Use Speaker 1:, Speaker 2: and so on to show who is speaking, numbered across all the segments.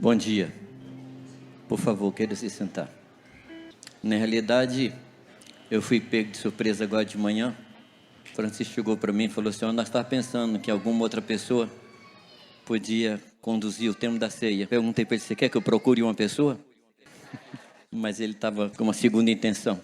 Speaker 1: Bom dia. Por favor, queira se sentar. Na realidade, eu fui pego de surpresa agora de manhã. Francisco chegou para mim e falou assim: nós estávamos pensando que alguma outra pessoa podia conduzir o tempo da ceia. Perguntei para ele: você quer que eu procure uma pessoa? Mas ele estava com uma segunda intenção.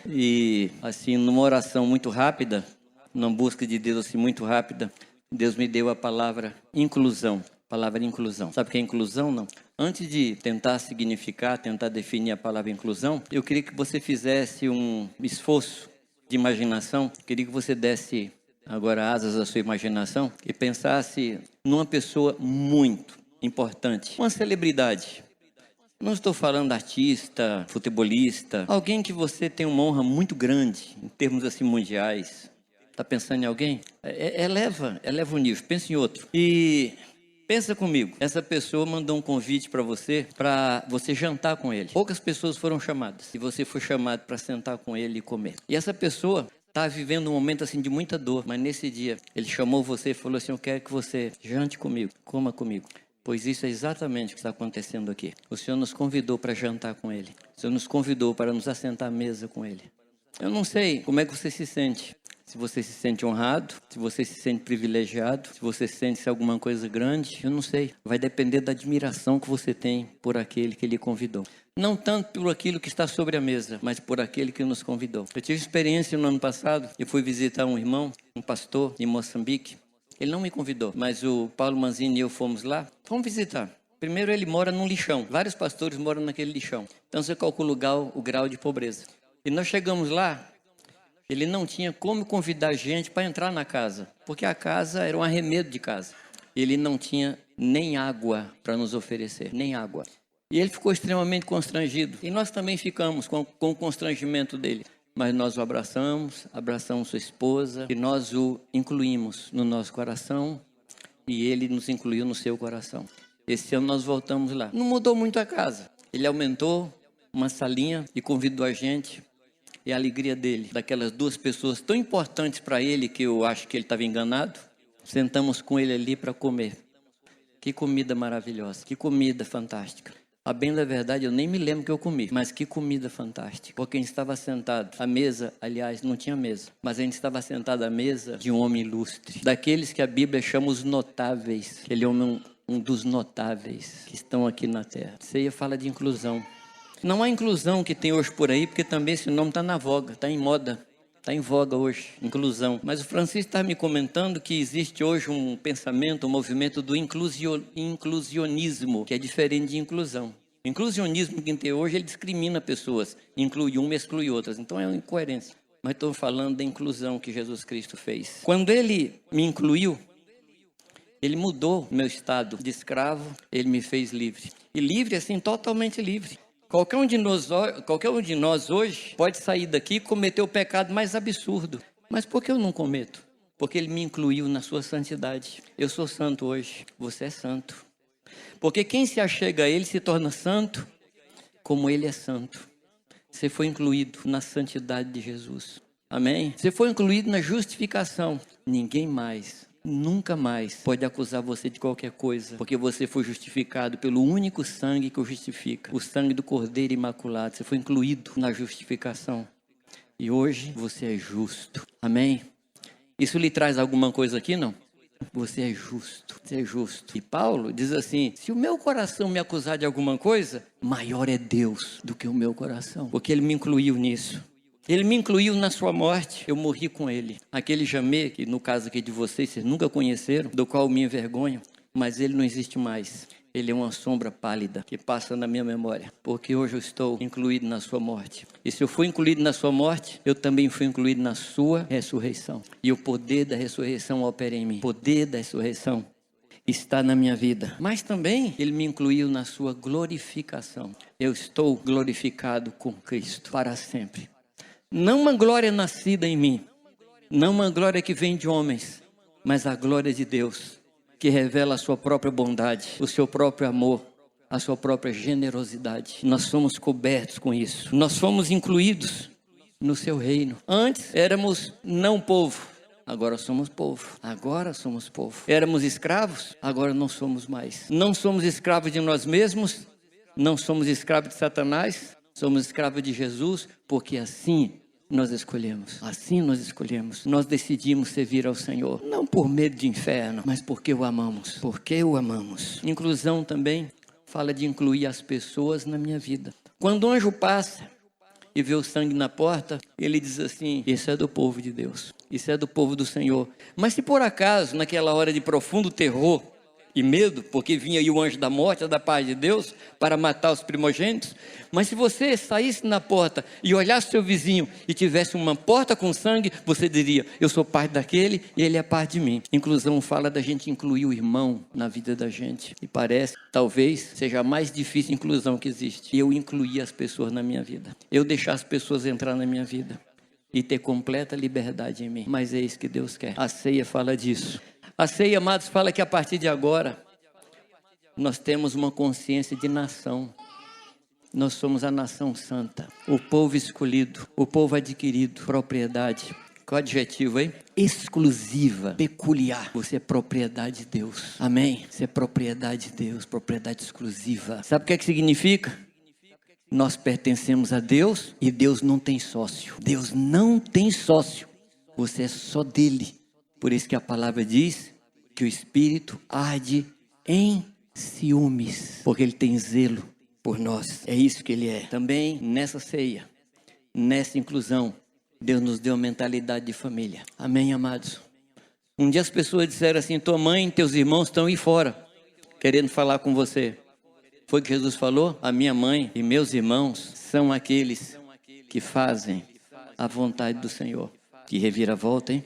Speaker 1: E assim, numa oração muito rápida, numa busca de Deus assim muito rápida, Deus me deu a palavra inclusão. Palavra inclusão. Sabe o que é inclusão? Não. Antes de tentar significar, tentar definir a palavra inclusão, eu queria que você fizesse um esforço de imaginação. Queria que você desse agora asas à sua imaginação e pensasse numa pessoa muito importante, uma celebridade. Não estou falando artista, futebolista, alguém que você tem uma honra muito grande em termos assim mundiais. Está pensando em alguém? Eleva o nível, pensa em outro. E pensa comigo, essa pessoa mandou um convite para você jantar com ele. Poucas pessoas foram chamadas e você foi chamado para sentar com ele e comer. E essa pessoa está vivendo um momento assim de muita dor, mas nesse dia ele chamou você e falou assim: eu quero que você jante comigo, coma comigo. Pois isso é exatamente o que está acontecendo aqui. O Senhor nos convidou para jantar com Ele. O Senhor nos convidou para nos assentar à mesa com Ele. Eu não sei como é que você se sente. Se você se sente honrado, se você se sente privilegiado, se você sente alguma coisa grande, eu não sei. Vai depender da admiração que você tem por aquele que Ele convidou. Não tanto por aquilo que está sobre a mesa, mas por aquele que nos convidou. Eu tive experiência no ano passado. Eu fui visitar um irmão, um pastor em Moçambique. Ele não me convidou, mas o Paulo Manzini e eu fomos lá. Vamos visitar. Primeiro, ele mora num lixão. Vários pastores moram naquele lixão. Então, você calcula o grau de pobreza. E nós chegamos lá, ele não tinha como convidar a gente para entrar na casa, porque a casa era um arremedo de casa. Ele não tinha nem água para nos oferecer, nem água. E ele ficou extremamente constrangido. E nós também ficamos com o constrangimento dele. Mas nós o abraçamos sua esposa, e nós o incluímos no nosso coração, e ele nos incluiu no seu coração. Esse ano nós voltamos lá. Não mudou muito a casa. Ele aumentou uma salinha e convidou a gente. E a alegria dele, daquelas duas pessoas tão importantes para ele, que eu acho que ele estava enganado, sentamos com ele ali para comer. Que comida maravilhosa, que comida fantástica. A bem da verdade, eu nem me lembro que eu comi, mas que comida fantástica. Porque a gente estava sentado, a mesa, aliás, não tinha mesa, mas a gente estava sentado à mesa de um homem ilustre, daqueles que a Bíblia chama os notáveis. Ele é um dos notáveis que estão aqui na terra. Ceia fala de inclusão. Não há inclusão que tem hoje por aí, porque também esse nome está na voga, está em moda. Está em voga hoje, inclusão. Mas o Francisco está me comentando que existe hoje um pensamento, um movimento do inclusionismo, que é diferente de inclusão. O inclusionismo que tem hoje, ele discrimina pessoas, inclui uma e exclui outras. Então é uma incoerência. Mas estou falando da inclusão que Jesus Cristo fez. Quando ele me incluiu, ele mudou meu estado de escravo, ele me fez livre. E livre assim, totalmente livre. Qualquer um de nós hoje pode sair daqui e cometer o pecado mais absurdo. Mas por que eu não cometo? Porque ele me incluiu na sua santidade. Eu sou santo hoje, você é santo. Porque quem se achega a ele se torna santo como ele é santo. Você foi incluído na santidade de Jesus. Amém? Você foi incluído na justificação. Ninguém mais, nunca mais pode acusar você de qualquer coisa, porque você foi justificado pelo único sangue que o justifica, o sangue do Cordeiro Imaculado. Você foi incluído na justificação e hoje você é justo. Amém? Isso lhe traz alguma coisa aqui, não? Você é justo, você é justo. E Paulo diz assim: se o meu coração me acusar de alguma coisa, maior é Deus do que o meu coração, porque ele me incluiu nisso. Ele me incluiu na sua morte, eu morri com ele. Aquele Jamê, que no caso aqui de vocês nunca conheceram, do qual me envergonho, mas ele não existe mais. Ele é uma sombra pálida que passa na minha memória, porque hoje eu estou incluído na sua morte. E se eu fui incluído na sua morte, eu também fui incluído na sua ressurreição. E o poder da ressurreição opera em mim. O poder da ressurreição está na minha vida. Mas também ele me incluiu na sua glorificação. Eu estou glorificado com Cristo para sempre. Não uma glória nascida em mim, não uma glória que vem de homens, mas a glória de Deus, que revela a sua própria bondade, o seu próprio amor, a sua própria generosidade. Nós somos cobertos com isso. Nós fomos incluídos no seu reino. Antes éramos não povo, agora somos povo. Agora somos povo. Éramos escravos, agora não somos mais. Não somos escravos de nós mesmos, não somos escravos de Satanás, somos escravos de Jesus, porque assim nós escolhemos. Assim nós escolhemos. Nós decidimos servir ao Senhor. Não por medo de inferno, mas porque o amamos. Porque o amamos. Inclusão também fala de incluir as pessoas na minha vida. Quando o anjo passa e vê o sangue na porta, ele diz assim: isso é do povo de Deus. Isso é do povo do Senhor. Mas se por acaso, naquela hora de profundo terror e medo, porque vinha aí o anjo da morte, da paz de Deus, para matar os primogênitos, mas se você saísse na porta e olhasse seu vizinho e tivesse uma porta com sangue, você diria: eu sou parte daquele e ele é parte de mim. Inclusão fala da gente incluir o irmão na vida da gente. E parece, talvez, seja a mais difícil inclusão que existe. Eu incluir as pessoas na minha vida. Eu deixar as pessoas entrar na minha vida. E ter completa liberdade em mim. Mas é isso que Deus quer. A ceia fala disso. A ceia, amados, fala que a partir de agora, nós temos uma consciência de nação. Nós somos a nação santa, o povo escolhido, o povo adquirido, propriedade. Qual adjetivo, hein? Exclusiva, peculiar. Você é propriedade de Deus. Amém? Você é propriedade de Deus, propriedade exclusiva. Sabe o que significa? Nós pertencemos a Deus e Deus não tem sócio. Deus não tem sócio. Você é só dele. Por isso que a palavra diz que o Espírito arde em ciúmes, porque ele tem zelo por nós. É isso que ele é. Também nessa ceia, nessa inclusão, Deus nos deu mentalidade de família. Amém, amados? Um dia as pessoas disseram assim: tua mãe e teus irmãos estão aí fora, querendo falar com você. Foi o que Jesus falou? A minha mãe e meus irmãos são aqueles que fazem a vontade do Senhor. Que reviravolta, hein?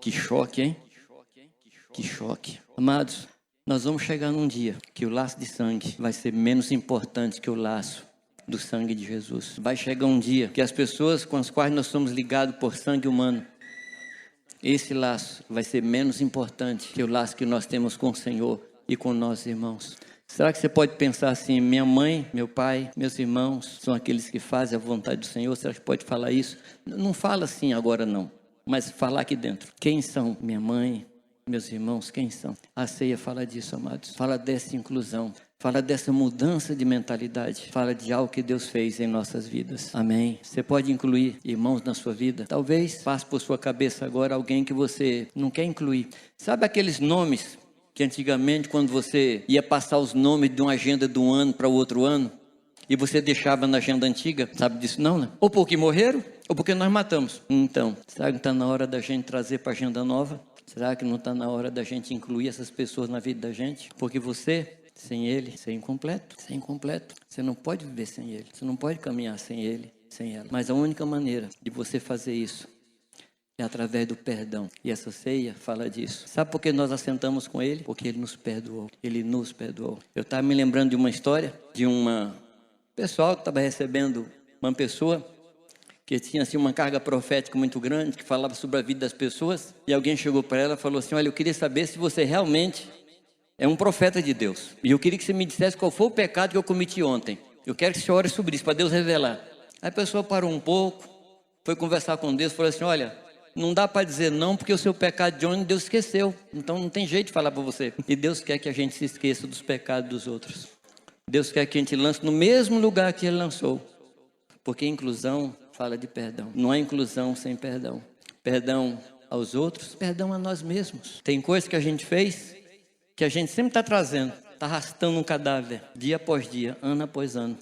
Speaker 1: Que choque, hein? Que choque. Amados, nós vamos chegar num dia que o laço de sangue vai ser menos importante que o laço do sangue de Jesus. Vai chegar um dia que as pessoas com as quais nós somos ligados por sangue humano, esse laço vai ser menos importante que o laço que nós temos com o Senhor e com nossos irmãos. Será que você pode pensar assim: minha mãe, meu pai, meus irmãos são aqueles que fazem a vontade do Senhor? Será que pode falar isso? Não fala assim agora não, mas falar aqui dentro. Quem são minha mãe, meus irmãos? Quem são? A ceia fala disso, amados. Fala dessa inclusão. Fala dessa mudança de mentalidade. Fala de algo que Deus fez em nossas vidas. Amém? Você pode incluir irmãos na sua vida? Talvez passe por sua cabeça agora alguém que você não quer incluir. Sabe aqueles nomes que antigamente, quando você ia passar os nomes de uma agenda de um ano para o outro ano, e você deixava na agenda antiga? Sabe disso não, né? Ou porque morreram, ou porque nós matamos. Então, será que não está na hora da gente trazer para a agenda nova? Será que não está na hora da gente incluir essas pessoas na vida da gente? Porque você, sem ele, você é incompleto. Você é incompleto. Você não pode viver sem ele. Você não pode caminhar sem ele, sem ela. Mas a única maneira de você fazer isso é através do perdão. E essa ceia fala disso. Sabe por que nós assentamos com ele? Porque ele nos perdoou. Ele nos perdoou. Eu estava me lembrando de uma história de uma pessoal que estava recebendo uma pessoa que tinha assim uma carga profética muito grande, que falava sobre a vida das pessoas, e alguém chegou para ela e falou assim: olha, eu queria saber se você realmente é um profeta de Deus, e eu queria que você me dissesse qual foi o pecado que eu cometi ontem. Eu quero que você ore sobre isso, para Deus revelar. Aí a pessoa parou um pouco, foi conversar com Deus, falou assim: olha, não dá para dizer não, porque o seu pecado de ontem Deus esqueceu, então não tem jeito de falar para você. E Deus quer que a gente se esqueça dos pecados dos outros. Deus quer que a gente lance no mesmo lugar que ele lançou, porque inclusão fala de perdão. Não há inclusão sem perdão. Perdão aos outros, perdão a nós mesmos. Tem coisas que a gente fez que a gente sempre está trazendo, está arrastando um cadáver dia após dia, ano após ano.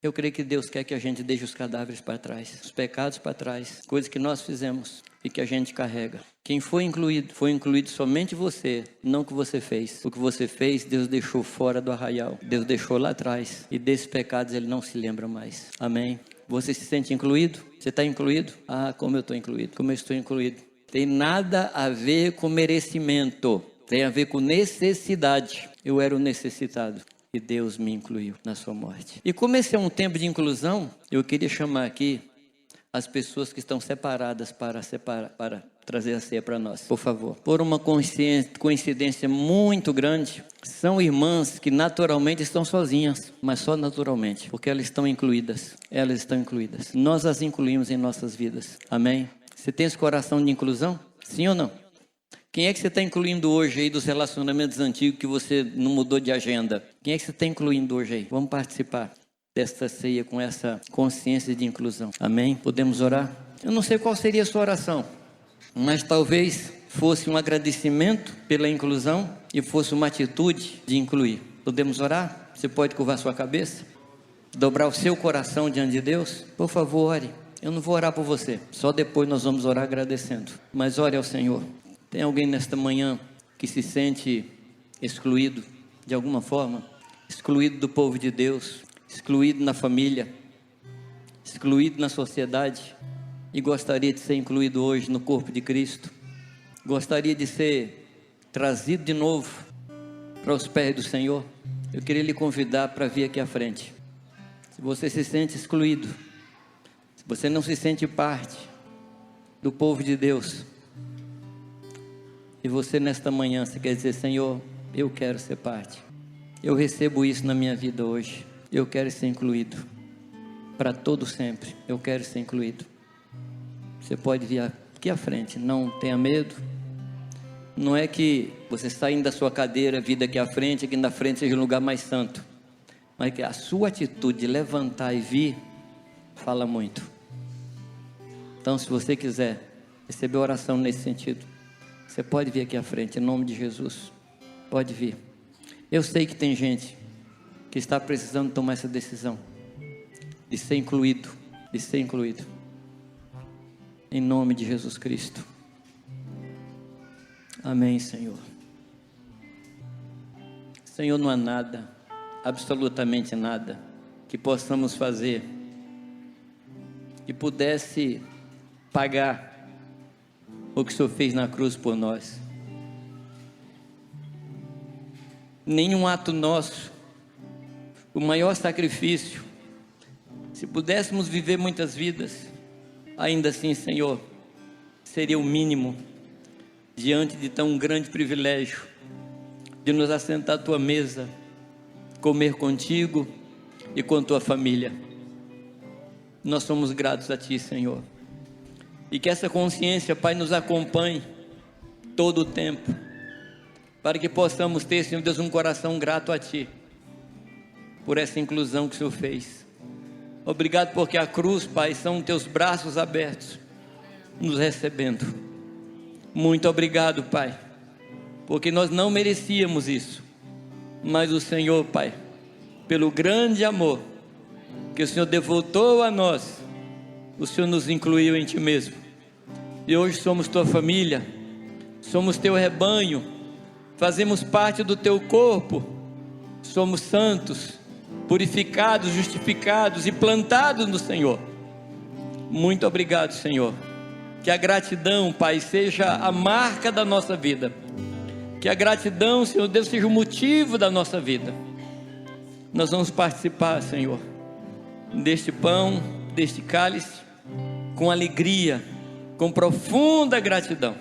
Speaker 1: Eu creio que Deus quer que a gente deixe os cadáveres para trás, os pecados para trás, coisas que nós fizemos e que a gente carrega. Quem foi incluído somente você, não o que você fez. O que você fez, Deus deixou fora do arraial. Deus deixou lá atrás. E desses pecados Ele não se lembra mais. Amém? Você se sente incluído? Você está incluído? Ah, como eu estou incluído. Como eu estou incluído. Tem nada a ver com merecimento. Tem a ver com necessidade. Eu era o necessitado. E Deus me incluiu na sua morte. E como esse é um tempo de inclusão, eu queria chamar aqui as pessoas que estão separadas para trazer a ceia para nós. Por favor. Por uma coincidência muito grande, são irmãs que naturalmente estão sozinhas, mas só naturalmente, porque elas estão incluídas. Elas estão incluídas. Nós as incluímos em nossas vidas. Amém? Você tem esse coração de inclusão? Sim ou não? Quem é que você está incluindo hoje aí dos relacionamentos antigos que você não mudou de agenda? Quem é que você está incluindo hoje aí? Vamos participar desta ceia com essa consciência de inclusão. Amém? Podemos orar? Eu não sei qual seria a sua oração, mas talvez fosse um agradecimento pela inclusão e fosse uma atitude de incluir. Podemos orar? Você pode curvar sua cabeça? Dobrar o seu coração diante de Deus? Por favor, ore. Eu não vou orar por você, só depois nós vamos orar agradecendo. Mas ore ao Senhor. Tem alguém nesta manhã que se sente excluído de alguma forma? Excluído do povo de Deus, excluído na família, excluído na sociedade e gostaria de ser incluído hoje no corpo de Cristo? Gostaria de ser trazido de novo para os pés do Senhor? Eu queria lhe convidar para vir aqui à frente. Se você se sente excluído, se você não se sente parte do povo de Deus, e você nesta manhã, você quer dizer: Senhor, eu quero ser parte, eu recebo isso na minha vida hoje, eu quero ser incluído, para todo sempre, eu quero ser incluído. Você pode vir aqui à frente, não tenha medo. Não é que você saindo da sua cadeira, vir daqui à frente, aqui na frente seja um lugar mais santo, mas que a sua atitude de levantar e vir, fala muito. Então, se você quiser receber oração nesse sentido, você pode vir aqui à frente, em nome de Jesus. Pode vir. Eu sei que tem gente que está precisando tomar essa decisão de ser incluído, de ser incluído. Em nome de Jesus Cristo. Amém, Senhor. Senhor, não há nada, absolutamente nada, que possamos fazer que pudesse pagar o que o Senhor fez na cruz por nós. Nenhum ato nosso, o maior sacrifício, se pudéssemos viver muitas vidas, ainda assim, Senhor, seria o mínimo diante de tão grande privilégio de nos assentar à tua mesa, comer contigo e com tua família. Nós somos gratos a ti, Senhor, e que essa consciência, Pai, nos acompanhe todo o tempo, para que possamos ter, Senhor Deus, um coração grato a ti por essa inclusão que o Senhor fez. Obrigado porque a cruz, Pai, são teus braços abertos nos recebendo. Muito obrigado, Pai, porque nós não merecíamos isso, mas o Senhor, Pai, pelo grande amor que o Senhor devotou a nós, o Senhor nos incluiu em ti mesmo, e hoje somos tua família, somos teu rebanho, fazemos parte do teu corpo, somos santos, purificados, justificados e plantados no Senhor. Muito obrigado, Senhor. Que a gratidão, Pai, seja a marca da nossa vida. Que a gratidão, Senhor Deus, seja o motivo da nossa vida. Nós vamos participar, Senhor, deste pão, deste cálice, com alegria, com profunda gratidão.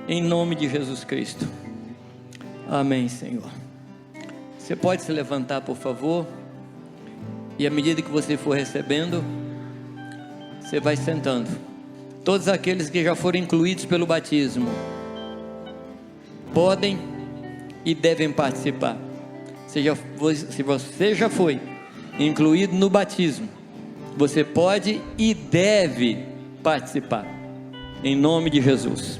Speaker 1: Em nome de Jesus Cristo. Amém, Senhor. Você pode se levantar, por favor. E à medida que você for recebendo, você vai sentando. Todos aqueles que já foram incluídos pelo batismo podem e devem participar. Se você já foi incluído no batismo, você pode e deve participar. Em nome de Jesus.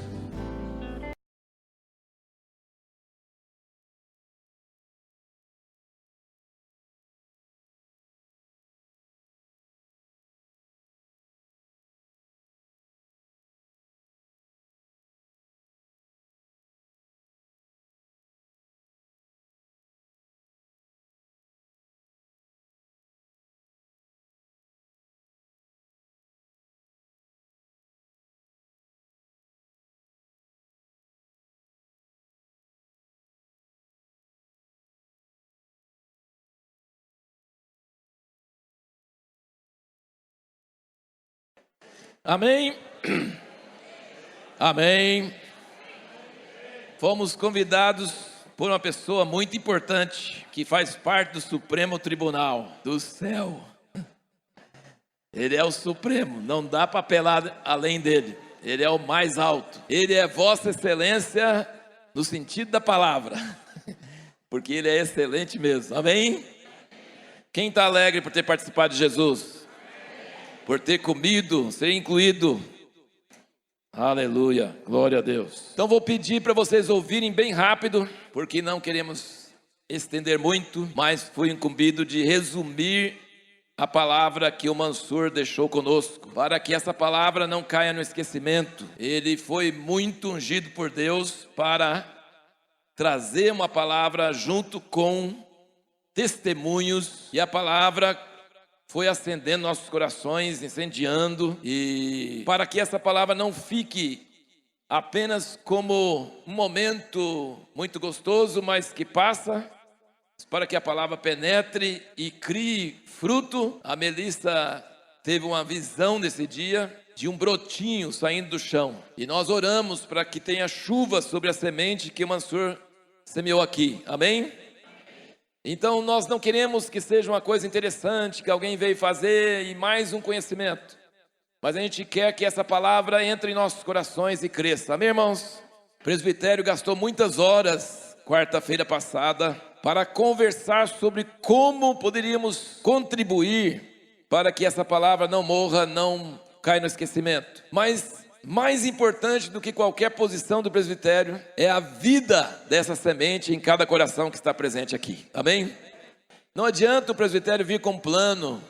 Speaker 2: Amém? Amém. Fomos convidados por uma pessoa muito importante que faz parte do Supremo Tribunal do céu. Ele é o Supremo, não dá para apelar além dele. Ele é o mais alto. Ele é Vossa Excelência no sentido da palavra. Porque Ele é excelente mesmo. Amém? Quem está alegre por ter participado de Jesus? Por ter comido, ser incluído? Aleluia, glória a Deus. Então vou pedir para vocês ouvirem bem rápido, porque não queremos estender muito, mas fui incumbido de resumir a palavra que o Mansur deixou conosco, para que essa palavra não caia no esquecimento. Ele foi muito ungido por Deus para trazer uma palavra junto com testemunhos, e a palavra foi acendendo nossos corações, incendiando, e para que essa palavra não fique apenas como um momento muito gostoso, mas que passa, para que a palavra penetre e crie fruto. A Melissa teve uma visão nesse dia de um brotinho saindo do chão, e nós oramos para que tenha chuva sobre a semente que o Mansur semeou aqui, amém? Então nós não queremos que seja uma coisa interessante que alguém veio fazer e mais um conhecimento, mas a gente quer que essa palavra entre em nossos corações e cresça, amém, irmãos? O presbitério gastou muitas horas quarta-feira passada para conversar sobre como poderíamos contribuir para que essa palavra não morra, não caia no esquecimento. Mas mais importante do que qualquer posição do presbitério é a vida dessa semente em cada coração que está presente aqui, amém? Não adianta o presbitério vir com um plano,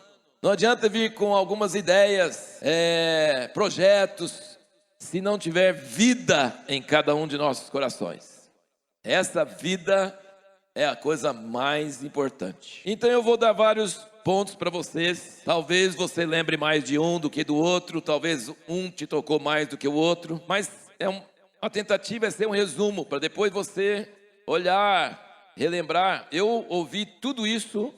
Speaker 2: não adianta vir com algumas ideias, projetos, se não tiver vida em cada um de nossos corações. Essa vida é a coisa mais importante. Então eu vou dar vários pontos para vocês. Talvez você lembre mais de um do que do outro, talvez um te tocou mais do que o outro, mas a tentativa é ser um resumo, para depois você olhar, relembrar. Eu ouvi tudo isso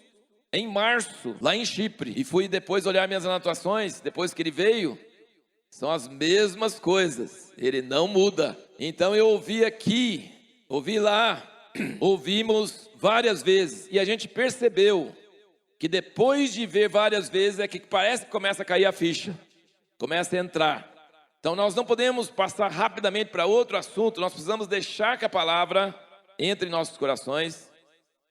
Speaker 2: em março, lá em Chipre, e fui depois olhar minhas anotações, depois que ele veio, são as mesmas coisas, ele não muda. Então eu ouvi aqui, ouvi lá, ouvimos várias vezes, e a gente percebeu que depois de ver várias vezes é que parece que começa a cair a ficha, começa a entrar. Então nós não podemos passar rapidamente para outro assunto, nós precisamos deixar que a palavra entre em nossos corações,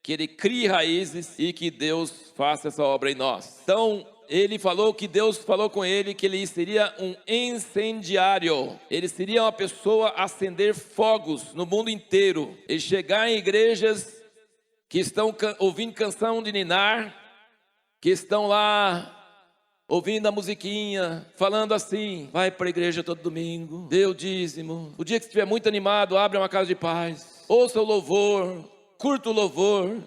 Speaker 2: que ele crie raízes e que Deus faça essa obra em nós. Então ele falou que Deus falou com ele que ele seria um incendiário, ele seria uma pessoa a acender fogos no mundo inteiro, ele chegar em igrejas que estão ouvindo canção de ninar, que estão lá ouvindo a musiquinha, falando assim: vai para a igreja todo domingo, dê o dízimo, o dia que estiver muito animado, abre uma casa de paz, ouça o louvor, curta o louvor,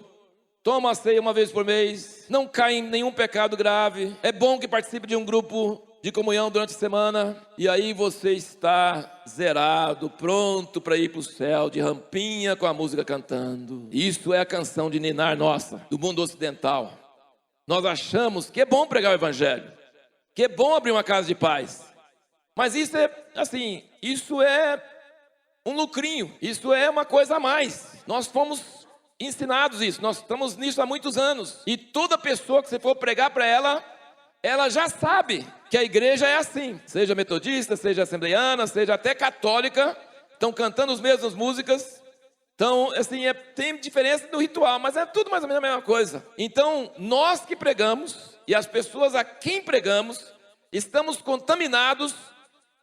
Speaker 2: toma a ceia uma vez por mês, não cai em nenhum pecado grave, é bom que participe de um grupo de comunhão durante a semana, e aí você está zerado, pronto para ir para o céu, de rampinha com a música cantando. Isso é a canção de ninar nossa, do mundo ocidental. Nós achamos que é bom pregar o evangelho, que é bom abrir uma casa de paz, mas isso é assim, isso é um lucrinho, isso é uma coisa a mais. Nós fomos ensinados isso, nós estamos nisso há muitos anos, e toda pessoa que você for pregar para ela, ela já sabe que a igreja é assim, seja metodista, seja assembleiana, seja até católica, estão cantando as mesmas músicas. Então, assim, tem diferença no ritual, mas é tudo mais ou menos a mesma coisa. Então, nós que pregamos, e as pessoas a quem pregamos, estamos contaminados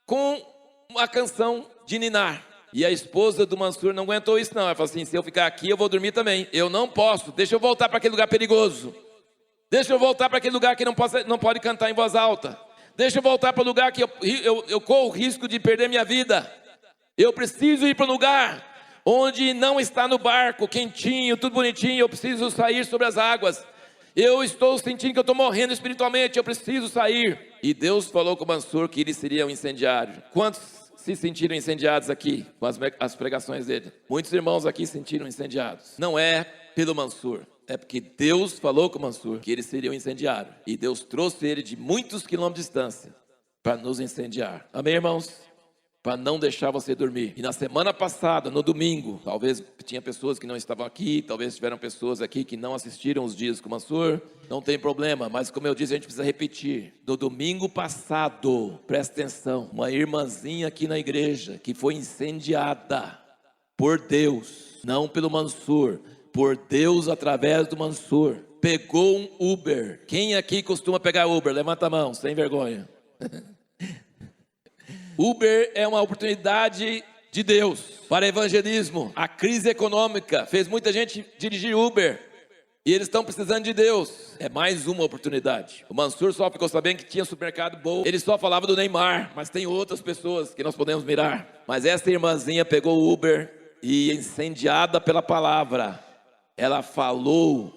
Speaker 2: com a canção de ninar. E a esposa do Mansur não aguentou isso não, ela falou assim: se eu ficar aqui eu vou dormir também, eu não posso, deixa eu voltar para aquele lugar perigoso, deixa eu voltar para aquele lugar que não pode cantar em voz alta, deixa eu voltar para o lugar que eu corro o risco de perder minha vida, eu preciso ir para um lugar onde não está no barco, quentinho, tudo bonitinho, eu preciso sair sobre as águas, eu estou sentindo que eu estou morrendo espiritualmente, eu preciso sair. E Deus falou com o Mansur que ele seria um incendiário. Quantos se sentiram incendiados aqui com as pregações dele? Muitos irmãos aqui se sentiram incendiados. Não é pelo Mansur, é porque Deus falou com o Mansur que ele seria um incendiário, e Deus trouxe ele de muitos quilômetros de distância para nos incendiar. Amém, irmãos? para não deixar você dormir. E na semana passada, no domingo, talvez tinha pessoas que não estavam aqui, talvez tiveram pessoas aqui que não assistiram os dias com o Mansur, não tem problema, mas como eu disse, a gente precisa repetir. No domingo passado, presta atenção, uma irmãzinha aqui na igreja que foi incendiada por Deus, não pelo Mansur, por Deus através do Mansur, pegou um Uber. Quem aqui costuma pegar Uber? Levanta a mão, sem vergonha. Uber é uma oportunidade de Deus para evangelismo. A crise econômica fez muita gente dirigir Uber e eles estão precisando de Deus. É mais uma oportunidade. O Mansur só ficou sabendo que tinha supermercado bom. Ele só falava do Neymar, mas tem outras pessoas que nós podemos mirar. Mas essa irmãzinha pegou o Uber e, incendiada pela palavra, ela falou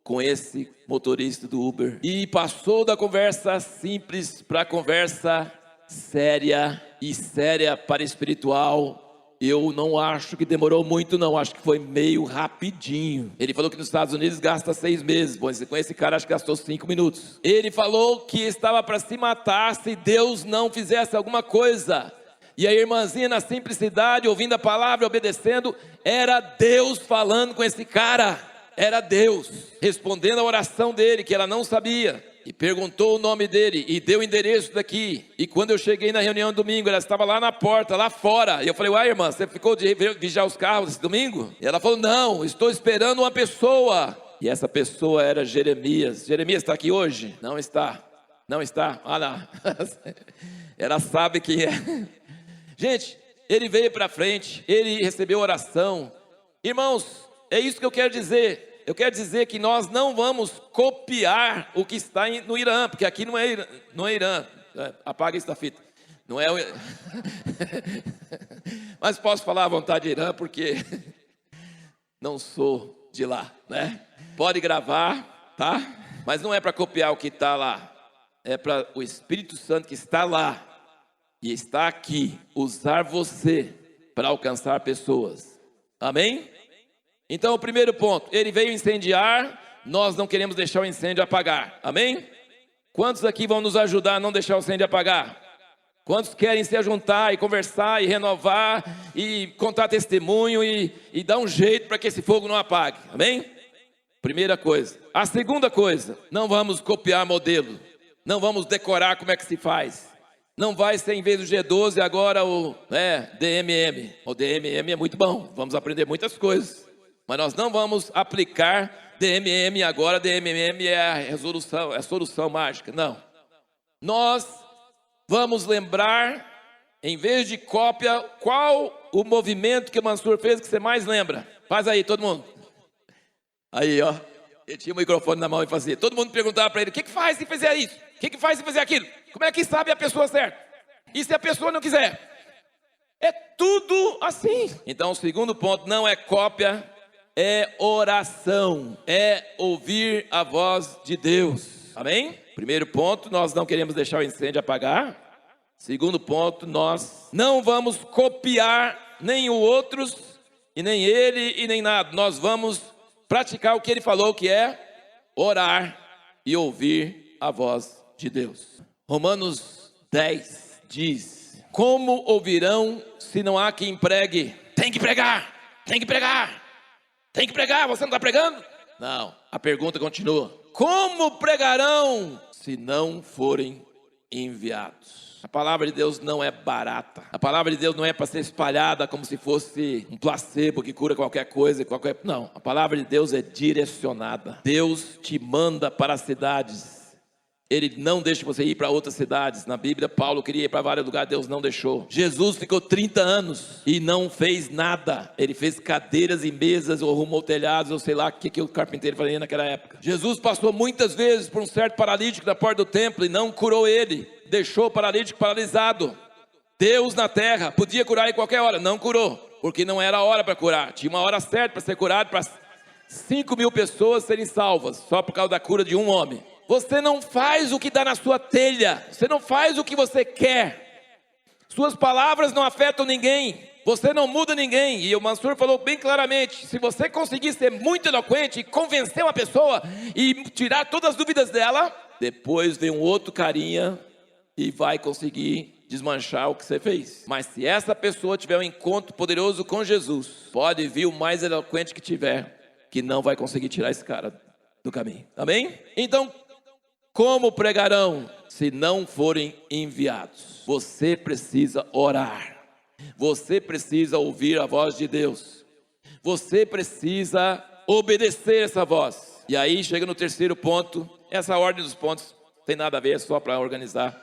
Speaker 2: com esse motorista do Uber e passou da conversa simples para a conversa séria, e séria para espiritual. Eu não acho que demorou muito não, acho que foi meio rapidinho. Ele falou que nos Estados Unidos gasta 6 meses, bom, com esse cara acho que gastou 5 minutos. Ele falou que estava para se matar se Deus não fizesse alguma coisa. E a irmãzinha, na simplicidade, ouvindo a palavra, obedecendo, era Deus falando com esse cara. Era Deus respondendo a oração dele, que ela não sabia. E perguntou o nome dele, e deu o endereço daqui. E quando eu cheguei na reunião domingo, ela estava lá na porta, lá fora. E eu falei, uai irmã, você ficou de vigiar os carros esse domingo? E ela falou, não, estou esperando uma pessoa. E essa pessoa era Jeremias. Jeremias está aqui hoje? Não está. Não está? Ah lá. Ela sabe quem é. Gente, ele veio para frente, ele recebeu oração. Irmãos, é isso que eu quero dizer. Eu quero dizer que nós não vamos copiar o que está no Irã, porque aqui não é Irã. Apaga isso da fita. Não é o... Mas posso falar à vontade de Irã, porque não sou de lá, né? Pode gravar, tá? Mas não é para copiar o que está lá. É para o Espírito Santo que está lá e está aqui, usar você para alcançar pessoas. Amém? Então, o primeiro ponto, ele veio incendiar, nós não queremos deixar o incêndio apagar, amém? Quantos aqui vão nos ajudar a não deixar o incêndio apagar? Quantos querem se ajuntar e conversar e renovar e contar testemunho e dar um jeito para que esse fogo não apague, amém? Primeira coisa. A segunda coisa, não vamos copiar modelo, não vamos decorar como é que se faz. Não vai ser em vez do G12 agora o DMM. O DMM é muito bom, vamos aprender muitas coisas. Mas nós não vamos aplicar DMM agora, DMM é a resolução, é a solução mágica, não. Nós vamos lembrar, em vez de cópia, qual o movimento que o Mansur fez que você mais lembra? Faz aí, todo mundo. Aí, ó, ele tinha o microfone na mão e fazia. Todo mundo perguntava para ele, o que faz se fizer isso? O que faz se fizer aquilo? Como é que sabe a pessoa certa? E se a pessoa não quiser? É tudo assim. Então, o segundo ponto não é cópia, é oração, é ouvir a voz de Deus, amém? Primeiro ponto, nós não queremos deixar o incêndio apagar. Segundo ponto, nós não vamos copiar nem os outros, e nem ele, e nem nada. Nós vamos praticar o que ele falou, que é orar e ouvir a voz de Deus. Romanos 10 diz, como ouvirão se não há quem pregue? Tem que pregar, tem que pregar. Tem que pregar, você não está pregando? Não, a pergunta continua. Como pregarão se não forem enviados? A palavra de Deus não é barata. A palavra de Deus não é para ser espalhada como se fosse um placebo que cura qualquer coisa. Não, a palavra de Deus é direcionada. Deus te manda para as cidades. Ele não deixa você ir para outras cidades. Na Bíblia, Paulo queria ir para vários lugares, Deus não deixou. Jesus ficou 30 anos e não fez nada. Ele fez cadeiras e mesas, ou arrumou telhados, ou sei lá o que o carpinteiro fazia naquela época. Jesus passou muitas vezes por um certo paralítico na porta do templo e não curou ele. Deixou o paralítico paralisado. Deus na terra podia curar em qualquer hora, não curou, porque não era a hora para curar. Tinha uma hora certa para ser curado, para 5.000 pessoas serem salvas, só por causa da cura de um homem. Você não faz o que dá na sua telha. Você não faz o que você quer. Suas palavras não afetam ninguém. Você não muda ninguém. E o Mansur falou bem claramente, se você conseguir ser muito eloquente e convencer uma pessoa e tirar todas as dúvidas dela, depois vem um outro carinha e vai conseguir desmanchar o que você fez. Mas se essa pessoa tiver um encontro poderoso com Jesus, pode vir o mais eloquente que tiver, que não vai conseguir tirar esse cara do caminho. Amém? Então, como pregarão se não forem enviados? Você precisa orar. Você precisa ouvir a voz de Deus. Você precisa obedecer essa voz. E aí chega no terceiro ponto. Essa ordem dos pontos tem nada a ver, é só para organizar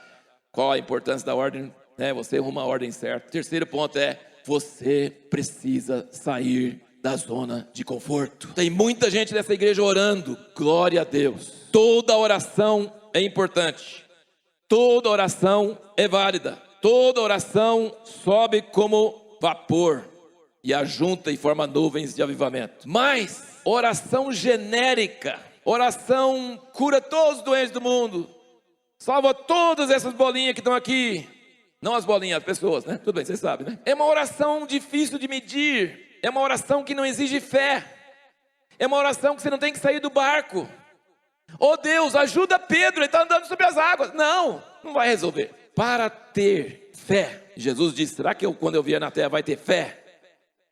Speaker 2: qual a importância da ordem, né? Você arruma a ordem certa. O terceiro ponto é: você precisa sair da zona de conforto. Tem muita gente nessa igreja orando, glória a Deus. Toda oração é importante. Toda oração é válida. Toda oração sobe como vapor e ajunta e forma nuvens de avivamento. Mas oração genérica, oração cura todos os doentes do mundo, salva todas essas bolinhas que estão aqui. Não as bolinhas, as pessoas, né? Tudo bem, vocês sabem, né? É uma oração difícil de medir. É uma oração que não exige fé. É uma oração que você não tem que sair do barco. Oh Deus, ajuda Pedro, ele está andando sobre as águas. Não vai resolver. Para ter fé, Jesus disse: será que quando eu vier na terra vai ter fé?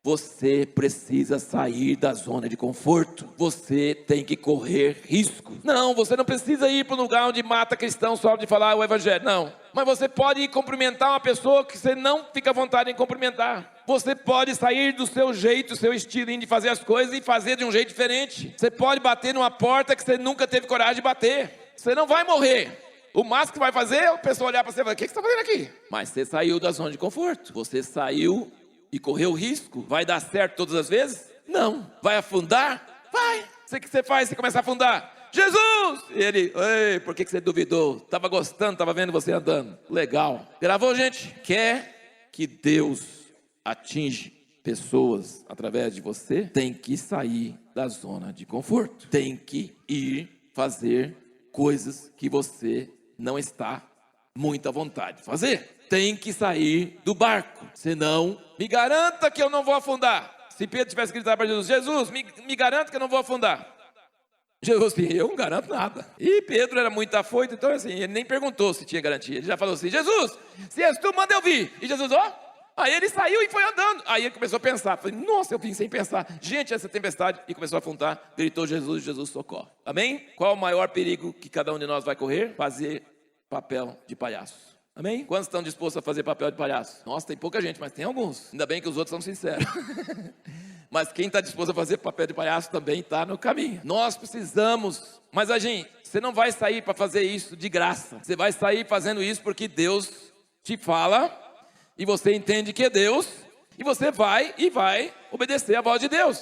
Speaker 2: Você precisa sair da zona de conforto. Você tem que correr risco. Não, você não precisa ir para um lugar onde mata cristão só de falar o evangelho. Não. Mas você pode ir cumprimentar uma pessoa que você não fica à vontade em cumprimentar. Você pode sair do seu jeito, do seu estilinho de fazer as coisas e fazer de um jeito diferente. Você pode bater numa porta que você nunca teve coragem de bater. Você não vai morrer. O máximo que vai fazer é a pessoa olhar para você e falar: o que você está fazendo aqui? Mas você saiu da zona de conforto. Você saiu e correu risco. Vai dar certo todas as vezes? Não. Vai afundar? Vai. O que você faz se começar a afundar? Jesus! E ele: ei, por que você duvidou? Estava gostando, estava vendo você andando. Legal. Gravou, gente? Quer que Deus atinge pessoas através de você? Tem que sair da zona de conforto. Tem que ir fazer coisas que você não está muito à vontade de fazer. Tem que sair do barco, senão, me garanta que eu não vou afundar. Se Pedro tivesse gritado para Jesus: Jesus, me garanta que eu não vou afundar. Jesus disse: eu não garanto nada. E Pedro era muito afoito, então assim, ele nem perguntou se tinha garantia. Ele já falou assim: Jesus, se és tu, manda eu vir. E Jesus, aí ele saiu e foi andando. Aí ele começou a pensar. Falei: nossa, eu vim sem pensar. Gente, essa tempestade. E começou a afundar. Gritou Jesus, Jesus socorre. Amém? Qual o maior perigo que cada um de nós vai correr? Fazer papel de palhaço. Amém? Quantos estão dispostos a fazer papel de palhaço? Nossa, tem pouca gente, mas tem alguns. Ainda bem que os outros são sinceros. Mas quem está disposto a fazer papel de palhaço também está no caminho. Nós precisamos. Mas você não vai sair para fazer isso de graça. Você vai sair fazendo isso porque Deus te fala e você entende que é Deus, e você vai obedecer a voz de Deus.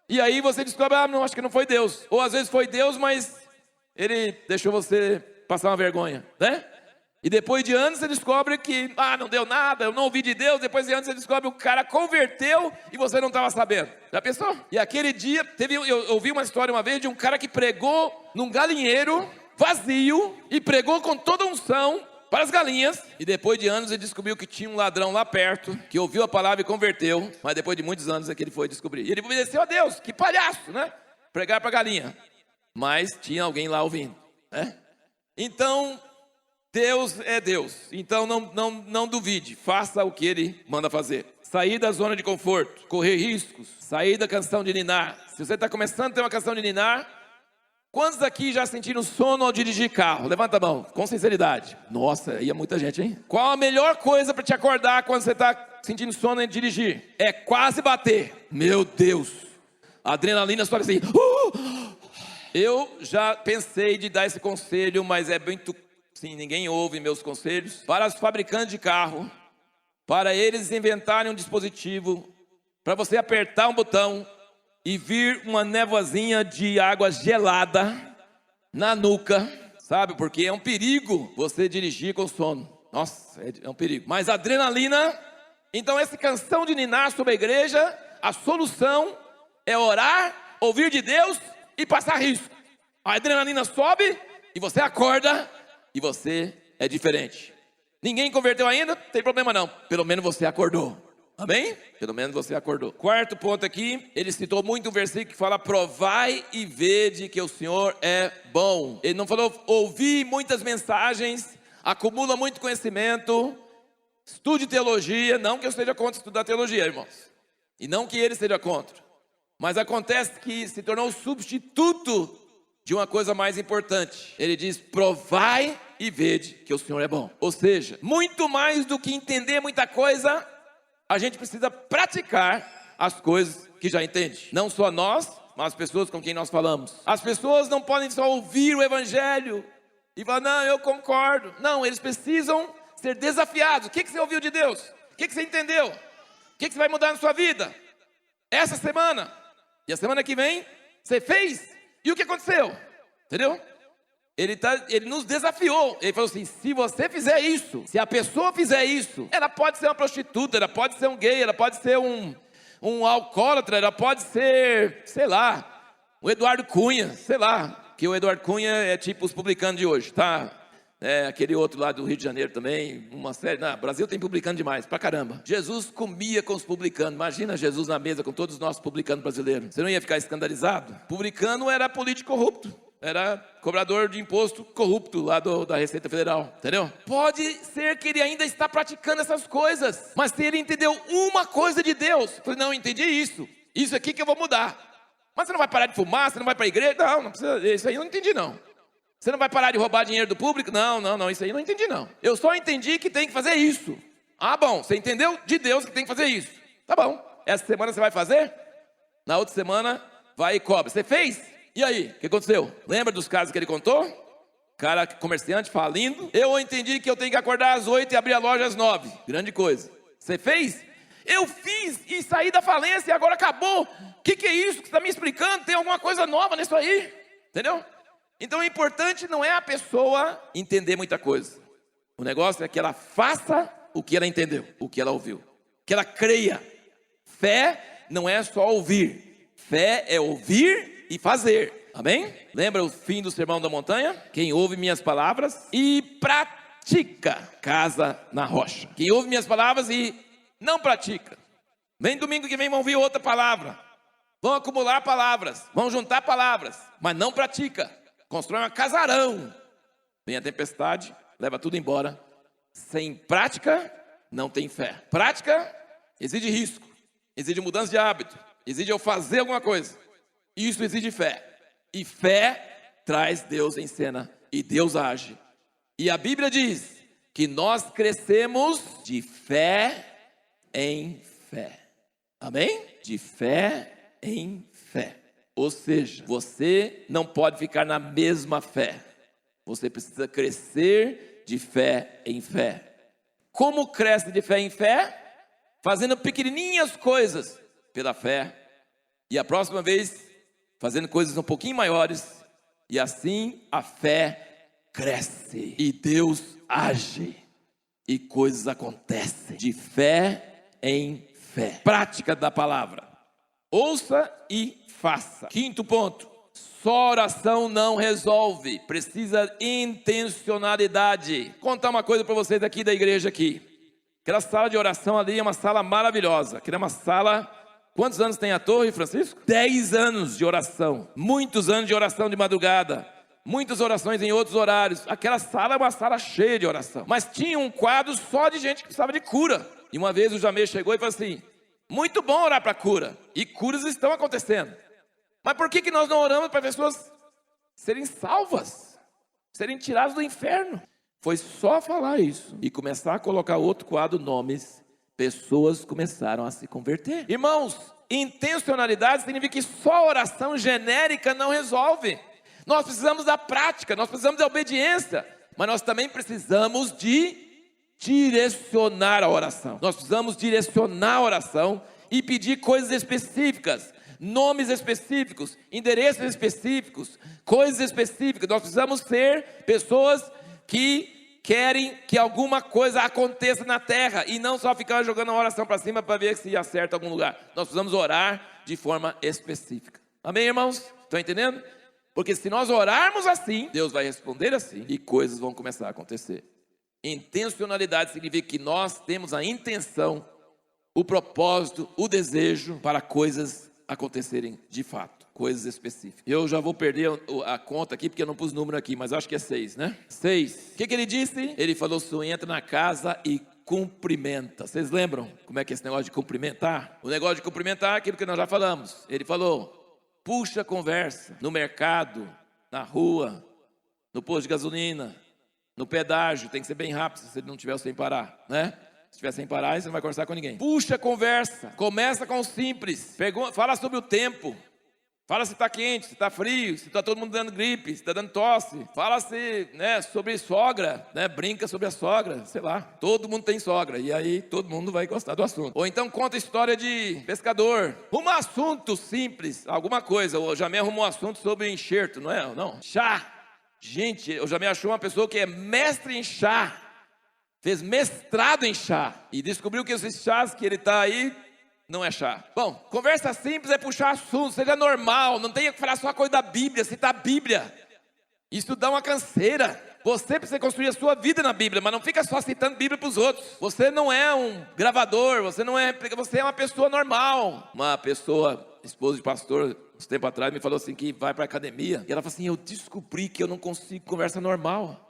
Speaker 2: E aí você descobre: não, acho que não foi Deus. Ou às vezes foi Deus, mas ele deixou você passar uma vergonha, né? E depois de anos você descobre que não deu nada, eu não ouvi de Deus. Depois de anos você descobre que o cara converteu e você não estava sabendo. Já pensou? E aquele dia, eu ouvi uma história uma vez de um cara que pregou num galinheiro vazio, e pregou com toda unção para as galinhas, e depois de anos ele descobriu que tinha um ladrão lá perto, que ouviu a palavra e converteu, mas depois de muitos anos é que ele foi descobrir. E ele obedeceu a Deus. Que palhaço, né? Pregar para galinha. Mas tinha alguém lá ouvindo, né? Então, Deus é Deus. Então não duvide, faça o que Ele manda fazer. Sair da zona de conforto, correr riscos, sair da canção de ninar. Se você está começando a ter uma canção de ninar, quantos aqui já sentiram sono ao dirigir carro? Levanta a mão, com sinceridade. Nossa, aí é muita gente, hein? Qual a melhor coisa para te acordar quando você está sentindo sono em dirigir? É quase bater. Meu Deus, a adrenalina sobe assim. Eu já pensei de dar esse conselho, mas é muito... Sim, ninguém ouve meus conselhos. Para os fabricantes de carro, para eles inventarem um dispositivo, para você apertar um botão e vir uma névoazinha de água gelada na nuca, sabe? Porque é um perigo você dirigir com sono. Nossa, é um perigo. Mas a adrenalina, então essa canção de ninar sobre a igreja, a solução é orar, ouvir de Deus e passar risco. A adrenalina sobe e você acorda e você é diferente. Ninguém converteu ainda? Não tem problema não. Pelo menos você acordou. Amém? Pelo menos você acordou. Quarto ponto aqui, ele citou muito um versículo que fala: provai e vede que o Senhor é bom. Ele não falou ouvi muitas mensagens, acumula muito conhecimento, Estude teologia, não que eu esteja contra estudar teologia, irmãos. E não que ele esteja contra. Mas acontece que se tornou o substituto de uma coisa mais importante. Ele diz, provai e vede que o Senhor é bom. Ou seja, muito mais do que entender muita coisa, a gente precisa praticar as coisas que já entende. Não só nós, mas as pessoas com quem nós falamos. As pessoas não podem só ouvir o evangelho e falar, não, eu concordo. Não, eles precisam ser desafiados. O que você ouviu de Deus? O que você entendeu? O que você vai mudar na sua vida? Essa semana. E a semana que vem, você fez? E o que aconteceu? Entendeu? Ele nos desafiou. Ele falou assim, se você fizer isso, se a pessoa fizer isso, ela pode ser uma prostituta, ela pode ser um gay, ela pode ser um alcoólatra, ela pode ser, sei lá, o Eduardo Cunha, sei lá, que o Eduardo Cunha é tipo os publicanos de hoje, tá? É, aquele outro lá do Rio de Janeiro também, uma série, não, Brasil tem publicano demais, pra caramba. Jesus comia com os publicanos, imagina Jesus na mesa com todos os nossos publicanos brasileiros, você não ia ficar escandalizado? Publicano era político corrupto, era cobrador de imposto corrupto lá da Receita Federal, entendeu? Pode ser que ele ainda está praticando essas coisas, mas se ele entendeu uma coisa de Deus, eu falei, não, eu entendi isso aqui que eu vou mudar. Mas você não vai parar de fumar, você não vai para a igreja? Não precisa, isso aí eu não entendi não. Você não vai parar de roubar dinheiro do público? Não, isso aí eu não entendi não. Eu só entendi que tem que fazer isso. Ah, bom, você entendeu de Deus que tem que fazer isso. Tá bom, essa semana você vai fazer? Na outra semana, vai e cobra. Você fez? E aí, o que aconteceu? Lembra dos casos que ele contou? Cara, comerciante falindo. Eu entendi que eu tenho que acordar às 8 e abrir a loja às 9. Grande coisa. Você fez? Eu fiz e saí da falência e agora acabou. O que é isso que você está me explicando? Tem alguma coisa nova nisso aí? Entendeu? Então o importante não é a pessoa entender muita coisa. O negócio é que ela faça o que ela entendeu, o que ela ouviu. Que ela creia. Fé não é só ouvir. Fé é ouvir e fazer. Amém? Lembra o fim do Sermão da Montanha? Quem ouve minhas palavras e pratica, casa na rocha. Quem ouve minhas palavras e não pratica. Vem domingo que vem, vão ouvir outra palavra. Vão acumular palavras, vão juntar palavras, mas não pratica. Constrói um casarão. Vem a tempestade, leva tudo embora. Sem prática, não tem fé. Prática exige risco, exige mudança de hábito, exige eu fazer alguma coisa. Isso exige fé. E fé traz Deus em cena e Deus age. E a Bíblia diz que nós crescemos de fé em fé. Amém? De fé em fé. Ou seja, você não pode ficar na mesma fé. Você precisa crescer de fé em fé. Como cresce de fé em fé? Fazendo pequenininhas coisas pela fé. E a próxima vez, fazendo coisas um pouquinho maiores. E assim a fé cresce. E Deus age. E coisas acontecem. De fé em fé. Prática da palavra. Ouça e faça. Quinto ponto. Só oração não resolve. Precisa intencionalidade. Vou contar uma coisa para vocês daqui da igreja aqui. Aquela sala de oração ali é uma sala maravilhosa. Aquela é uma sala... Quantos anos tem a torre, Francisco? 10 anos de oração. Muitos anos de oração de madrugada. Muitas orações em outros horários. Aquela sala é uma sala cheia de oração. Mas tinha um quadro só de gente que precisava de cura. E uma vez o Jamê chegou e falou assim: muito bom orar para cura. E curas estão acontecendo. Mas por que nós não oramos para pessoas serem salvas? Serem tiradas do inferno? Foi só falar isso e começar a colocar outro quadro, nomes. Pessoas começaram a se converter. Irmãos, intencionalidade significa que só oração genérica não resolve. Nós precisamos da prática, nós precisamos da obediência. Mas nós também precisamos de direcionar a oração. Nós precisamos direcionar a oração e pedir coisas específicas, nomes específicos, endereços específicos, coisas específicas. Nós precisamos ser pessoas que querem que alguma coisa aconteça na terra e não só ficar jogando a oração para cima para ver se acerta algum lugar. Nós precisamos orar de forma específica. Amém, irmãos? Estão entendendo? Porque se nós orarmos assim, Deus vai responder assim e coisas vão começar a acontecer. Intencionalidade significa que nós temos a intenção, o propósito, o desejo para coisas acontecerem de fato, coisas específicas. Eu já vou perder a conta aqui porque eu não pus número aqui, mas acho que é 6, né? 6. O que ele disse? Ele falou: se entra na casa e cumprimenta. Vocês lembram como é que é esse negócio de cumprimentar? O negócio de cumprimentar é aquilo que nós já falamos. Ele falou, puxa conversa no mercado, na rua, no posto de gasolina, no pedágio. Tem que ser bem rápido se ele não tiver sem parar, né? Se estiver sem parar, você não vai conversar com ninguém. Puxa conversa, começa com o simples. Fala sobre o tempo. Fala se está quente, se está frio, se está todo mundo dando gripe, se está dando tosse. Fala sobre sogra, né? Brinca sobre a sogra, sei lá. Todo mundo tem sogra e aí todo mundo vai gostar do assunto. Ou então conta a história de pescador. Um assunto simples, alguma coisa. O Jamé arrumou um assunto sobre enxerto, não é? Não. Chá. Gente, o Jamé achou uma pessoa que é mestre em chá. Fez mestrado em chá. E descobriu que esses chás que ele está aí não é chá. Bom, conversa simples é puxar assunto, seja normal, não tenha que falar só coisa da Bíblia, citar a Bíblia. Isso dá uma canseira. Você precisa construir a sua vida na Bíblia, mas não fica só citando Bíblia para os outros. Você não é um gravador, você é uma pessoa normal. Uma pessoa, esposa de pastor, uns tempos atrás, me falou assim que vai para a academia. E ela falou assim, eu descobri que eu não consigo conversa normal.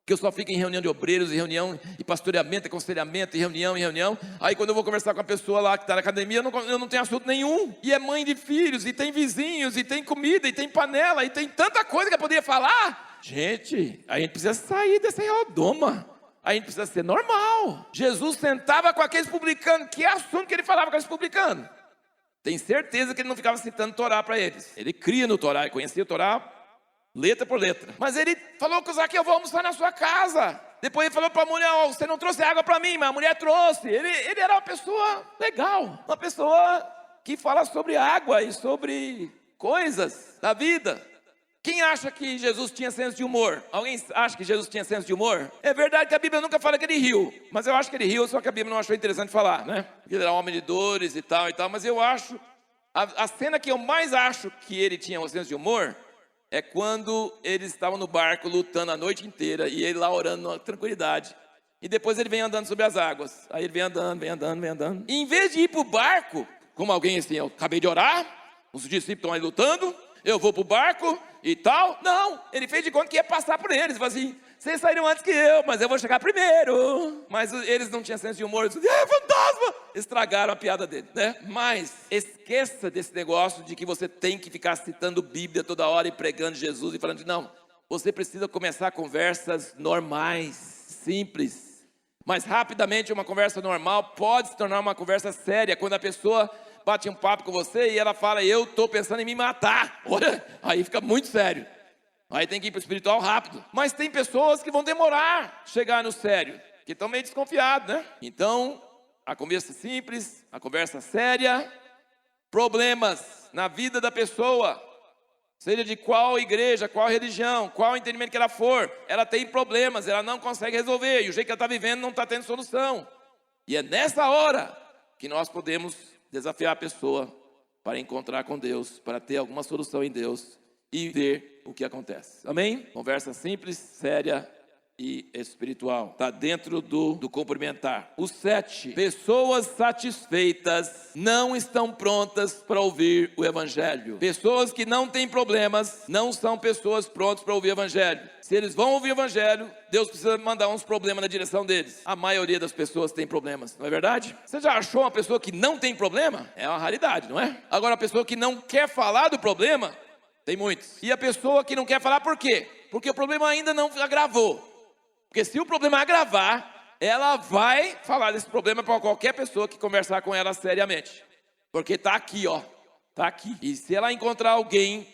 Speaker 2: Que eu só fico em reunião de obreiros, em reunião, e pastoreamento, aconselhamento, em reunião. Aí quando eu vou conversar com a pessoa lá que está na academia, eu não tenho assunto nenhum. E é mãe de filhos, e tem vizinhos, e tem comida, e tem panela, e tem tanta coisa que eu poderia falar. Gente, a gente precisa sair dessa redoma. A gente precisa ser normal. Jesus sentava com aqueles publicanos. Que assunto que ele falava com aqueles publicanos? Tenho certeza que ele não ficava citando Torá para eles. Ele cria no Torá, e conhecia o Torá letra por letra. Mas ele falou com o Zaqueu, eu vou almoçar na sua casa. Depois ele falou para a mulher, você não trouxe água para mim, mas a mulher trouxe. Ele era uma pessoa legal, uma pessoa que fala sobre água e sobre coisas da vida. Quem acha que Jesus tinha senso de humor? Alguém acha que Jesus tinha senso de humor? É verdade que a Bíblia nunca fala que ele riu, mas eu acho que ele riu, só que a Bíblia não achou interessante falar, né? Ele era homem de dores e tal, mas eu acho, a cena que eu mais acho que ele tinha um senso de humor é quando eles estavam no barco lutando a noite inteira e ele lá orando na tranquilidade. E depois ele vem andando sobre as águas. Aí ele vem andando. E em vez de ir para o barco, como alguém assim, eu acabei de orar, os discípulos estão aí lutando, eu vou para o barco e tal. Não, ele fez de conta que ia passar por eles. Ele falou assim, vocês saíram antes que eu, mas eu vou chegar primeiro. Mas eles não tinham senso de humor. Eles disseram, fantasma! Estragaram a piada dele, né? Mas esqueça desse negócio de que você tem que ficar citando Bíblia toda hora e pregando Jesus e falando, não, você precisa começar conversas normais, simples. Mas rapidamente uma conversa normal pode se tornar uma conversa séria, quando a pessoa bate um papo com você e ela fala, eu estou pensando em me matar. Olha, aí fica muito sério. Aí tem que ir para o espiritual rápido. Mas tem pessoas que vão demorar a chegar no sério, que estão meio desconfiados, né? Então, a conversa simples, a conversa séria, problemas na vida da pessoa, seja de qual igreja, qual religião, qual entendimento que ela for, ela tem problemas, ela não consegue resolver, e o jeito que ela está vivendo não está tendo solução. E é nessa hora que nós podemos desafiar a pessoa para encontrar com Deus, para ter alguma solução em Deus e ver o que acontece. Amém? Conversa simples, séria e espiritual. Está dentro do cumprimentar. O 7. Pessoas satisfeitas não estão prontas para ouvir o Evangelho. Pessoas que não têm problemas não são pessoas prontas para ouvir o Evangelho. Se eles vão ouvir o Evangelho, Deus precisa mandar uns problemas na direção deles. A maioria das pessoas tem problemas, não é verdade? Você já achou uma pessoa que não tem problema? É uma raridade, não é? Agora, a pessoa que não quer falar do problema, tem muitos. E a pessoa que não quer falar, por quê? Porque o problema ainda não agravou. Porque se o problema agravar, ela vai falar desse problema para qualquer pessoa que conversar com ela seriamente. Porque está aqui, ó. Está aqui. E se ela encontrar alguém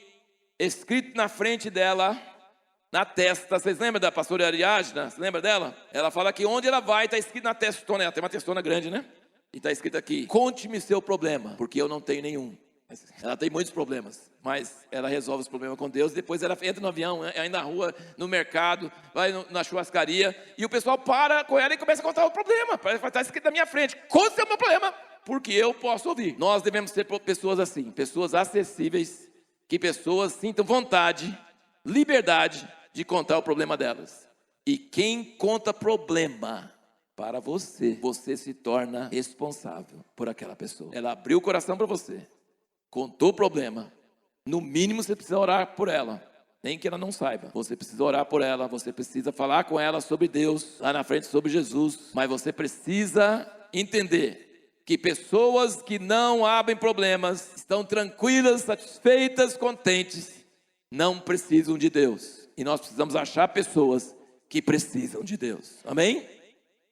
Speaker 2: escrito na frente dela, na testa, vocês lembram da pastora Ariadna? Você lembra dela? Ela fala que onde ela vai, está escrito na testona. Ela tem uma testona grande, né? E está escrito aqui, conte-me seu problema, porque eu não tenho nenhum. Ela tem muitos problemas, mas ela resolve os problemas com Deus. Depois ela entra no avião, aí na rua, no mercado, vai na churrascaria, e o pessoal para com ela e começa a contar o problema. Está escrito na minha frente, conte o meu problema, porque eu posso ouvir. Nós devemos ser pessoas assim, pessoas acessíveis, que pessoas sintam vontade, liberdade de contar o problema delas. E quem conta problema para você, você se torna responsável por aquela pessoa. Ela abriu o coração para você, contou o problema, no mínimo você precisa orar por ela, nem que ela não saiba. Você precisa orar por ela, você precisa falar com ela sobre Deus, lá na frente sobre Jesus. Mas você precisa entender que pessoas que não abrem problemas, estão tranquilas, satisfeitas, contentes, não precisam de Deus. E nós precisamos achar pessoas que precisam de Deus. Amém?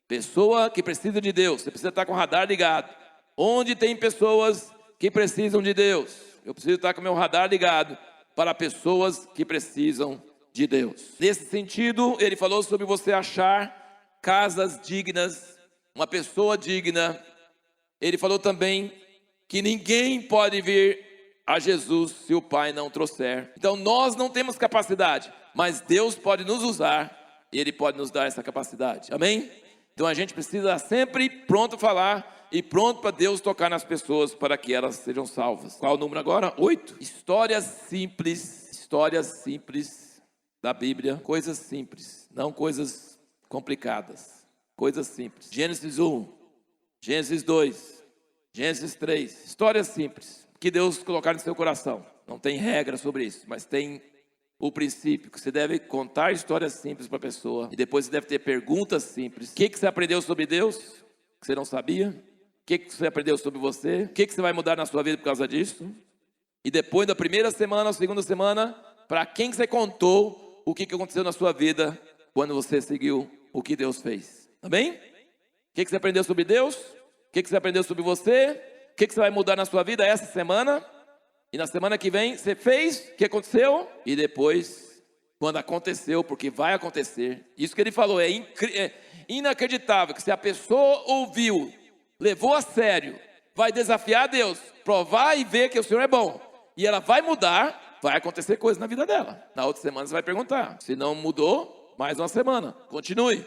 Speaker 2: Pessoa que precisa de Deus, você precisa estar com o radar ligado. Onde tem pessoas que precisam de Deus, eu preciso estar com o meu radar ligado para pessoas que precisam de Deus. Nesse sentido, ele falou sobre você achar casas dignas, uma pessoa digna. Ele falou também que ninguém pode vir a Jesus se o Pai não trouxer. Então nós não temos capacidade, mas Deus pode nos usar e Ele pode nos dar essa capacidade. Amém? Então a gente precisa sempre pronto a falar e pronto para Deus tocar nas pessoas para que elas sejam salvas. Qual o número agora? 8. Histórias simples da Bíblia, coisas simples, não coisas complicadas, coisas simples. Gênesis 1, Gênesis 2, Gênesis 3, histórias simples que Deus colocar no seu coração. Não tem regra sobre isso, mas tem o princípio que você deve contar histórias simples para a pessoa e depois você deve ter perguntas simples. O que você aprendeu sobre Deus que você não sabia? O que você aprendeu sobre você? O que você vai mudar na sua vida por causa disso? E depois da primeira semana ou segunda semana, para quem você contou o que aconteceu na sua vida quando você seguiu o que Deus fez? Amém? O que você aprendeu sobre Deus? O que você aprendeu sobre você? O que você vai mudar na sua vida essa semana? E na semana que vem, você fez o que aconteceu? E depois, quando aconteceu, porque vai acontecer. Isso que ele falou, é inacreditável que se a pessoa ouviu, levou a sério, vai desafiar Deus, provar e ver que o Senhor é bom. E ela vai mudar, vai acontecer coisa na vida dela. Na outra semana você vai perguntar. Se não mudou, mais uma semana. Continue.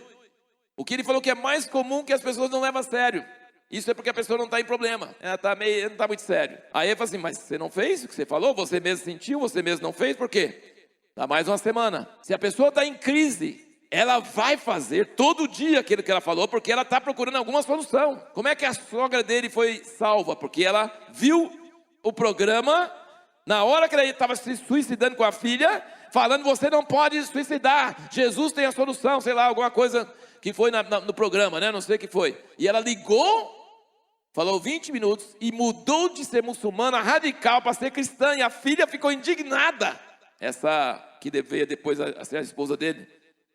Speaker 2: O que ele falou que é mais comum que as pessoas não levam a sério. Isso é porque a pessoa não está em problema. Ela não está muito sério. Aí ele fala assim, mas você não fez o que você falou? Você mesmo sentiu? Você mesmo não fez? Por quê? Dá mais uma semana. Se a pessoa está em crise, ela vai fazer todo dia aquilo que ela falou, porque ela está procurando alguma solução. Como é que a sogra dele foi salva? Porque ela viu o programa, na hora que ele estava se suicidando com a filha, falando, você não pode suicidar, Jesus tem a solução, sei lá, alguma coisa que foi no programa, né? Não sei o que foi. E ela ligou, falou 20 minutos e mudou de ser muçulmana radical para ser cristã. E a filha ficou indignada. Essa que veio depois a ser a esposa dele.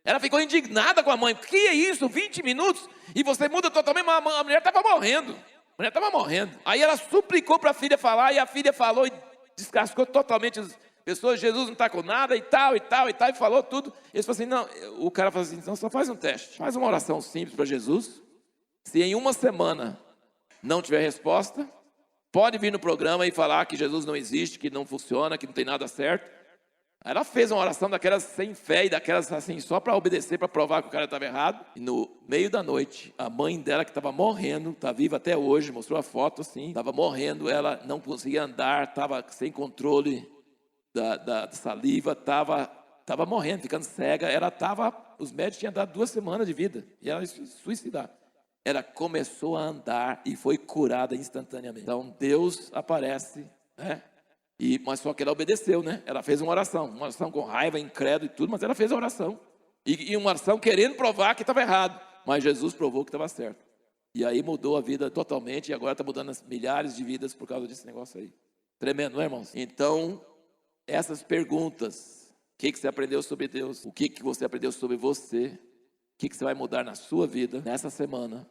Speaker 2: Ela ficou indignada com a mãe. Que é isso? 20 minutos? E você muda totalmente. A mulher estava morrendo. A mulher estava morrendo. Aí ela suplicou para a filha falar. E a filha falou e descascou totalmente as pessoas. Jesus não está com nada e tal, e tal, e tal. E falou tudo. Eles falaram assim, não. O cara falou assim, então só faz um teste. Faz uma oração simples para Jesus. Se em uma semana não tiver resposta, pode vir no programa e falar que Jesus não existe, que não funciona, que não tem nada certo. Aí ela fez uma oração daquelas sem fé e daquelas assim, só para obedecer, para provar que o cara estava errado. E no meio da noite, a mãe dela que estava morrendo, está viva até hoje, mostrou a foto assim, estava morrendo, ela não conseguia andar, estava sem controle da saliva, estava morrendo, ficando cega. Os médicos tinham dado 2 semanas de vida e ela ia se suicidar. Ela começou a andar e foi curada instantaneamente. Então Deus aparece, né? Mas só que ela obedeceu, né? Ela fez uma oração com raiva, incrédulo e tudo, mas ela fez a oração. E uma oração querendo provar que estava errado. Mas Jesus provou que estava certo. E aí mudou a vida totalmente e agora está mudando milhares de vidas por causa desse negócio aí. Tremendo, não é, irmãos? Então, essas perguntas, o que você aprendeu sobre Deus? O que você aprendeu sobre você? O que você vai mudar na sua vida nessa semana?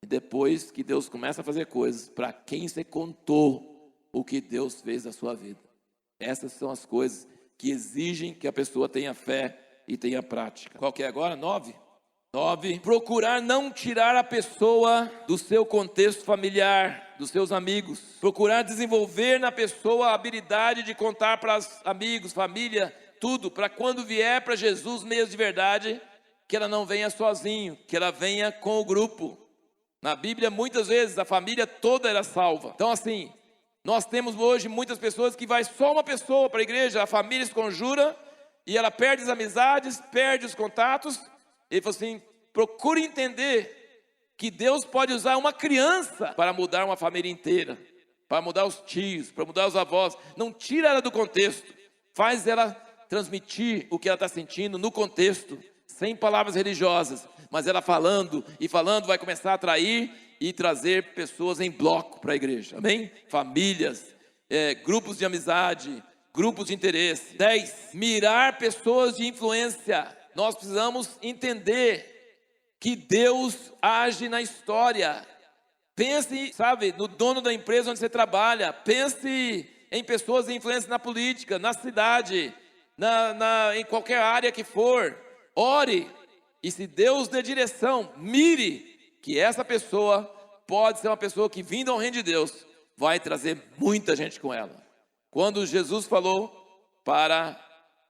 Speaker 2: E depois que Deus começa a fazer coisas, para quem você contou o que Deus fez na sua vida. Essas são as coisas que exigem que a pessoa tenha fé e tenha prática. Qual que é agora? 9. 9. Procurar não tirar a pessoa do seu contexto familiar, dos seus amigos. Procurar desenvolver na pessoa a habilidade de contar para os amigos, família, tudo, para quando vier para Jesus mesmo de verdade, que ela não venha sozinho, que ela venha com o grupo. Na Bíblia, muitas vezes, a família toda era salva. Então, assim, nós temos hoje muitas pessoas que vai só uma pessoa para a igreja, a família se conjura e ela perde as amizades, perde os contatos. Ele falou assim, procure entender que Deus pode usar uma criança para mudar uma família inteira, para mudar os tios, para mudar os avós. Não tira ela do contexto, faz ela transmitir o que ela está sentindo no contexto, sem palavras religiosas, mas ela falando e falando vai começar a atrair e trazer pessoas em bloco para a igreja, amém? Famílias, grupos de amizade, grupos de interesse. 10, mirar pessoas de influência. Nós precisamos entender que Deus age na história. Pense, sabe, no dono da empresa onde você trabalha. Pense em pessoas de influência na política, na cidade, em qualquer área que for. Ore, e se Deus dê direção, mire que essa pessoa pode ser uma pessoa que, vindo ao reino de Deus, vai trazer muita gente com ela. Quando Jesus falou para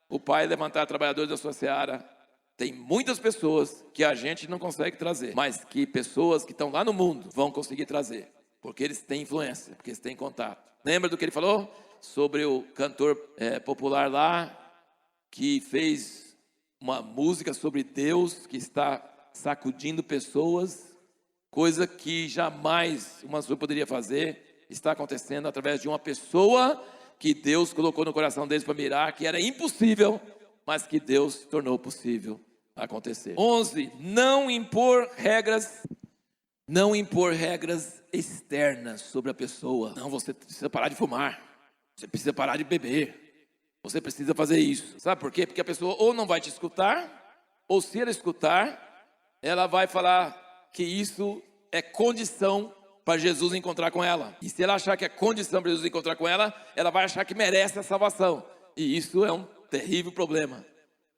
Speaker 2: o Pai levantar trabalhadores da sua seara, tem muitas pessoas que a gente não consegue trazer, mas que pessoas que estão lá no mundo vão conseguir trazer, porque eles têm influência, porque eles têm contato. Lembra do que ele falou? Sobre o cantor popular lá, que fez uma música sobre Deus, que está sacudindo pessoas, coisa que jamais uma pessoa poderia fazer, está acontecendo através de uma pessoa que Deus colocou no coração deles para mirar, que era impossível, mas que Deus tornou possível acontecer. 11, não impor regras externas sobre a pessoa. Não, você precisa parar de fumar, você precisa parar de beber, você precisa fazer isso. Sabe por quê? Porque a pessoa ou não vai te escutar, ou se ela escutar, ela vai falar que isso é condição para Jesus encontrar com ela. E se ela achar que é condição para Jesus encontrar com ela, ela vai achar que merece a salvação. E isso é um terrível problema.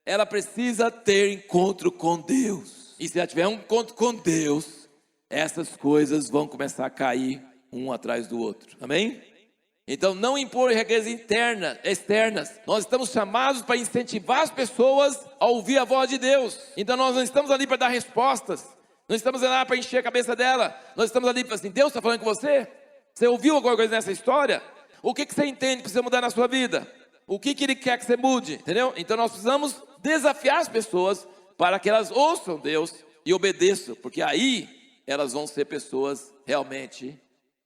Speaker 2: Ela precisa ter encontro com Deus. E se ela tiver um encontro com Deus, essas coisas vão começar a cair um atrás do outro. Amém? Então, não impor regras externas. Nós estamos chamados para incentivar as pessoas a ouvir a voz de Deus. Então, nós não estamos ali para dar respostas. Não estamos ali para encher a cabeça dela. Nós estamos ali para assim, Deus está falando com você? Você ouviu alguma coisa nessa história? O que você entende que precisa mudar na sua vida? O que Ele quer que você mude? Entendeu? Então, nós precisamos desafiar as pessoas para que elas ouçam Deus e obedeçam. Porque aí elas vão ser pessoas realmente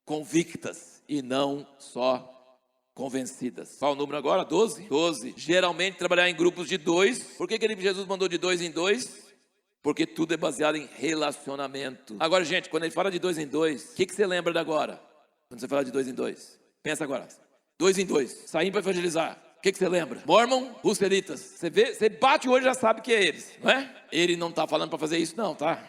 Speaker 2: convictas e não só convencidas. Qual o número agora? 12? 12. Geralmente trabalhar em grupos de 2. Por que Jesus mandou de 2 em 2? Porque tudo é baseado em relacionamento. Agora, gente, quando ele fala de 2 em 2, o que você lembra de agora? Quando você fala de 2 em 2? Pensa agora. 2 em 2. Saímos para evangelizar. O que você lembra? Mormon, Russelitas. Você bate o olho e já sabe que é eles, não é? Ele não está falando para fazer isso não, tá?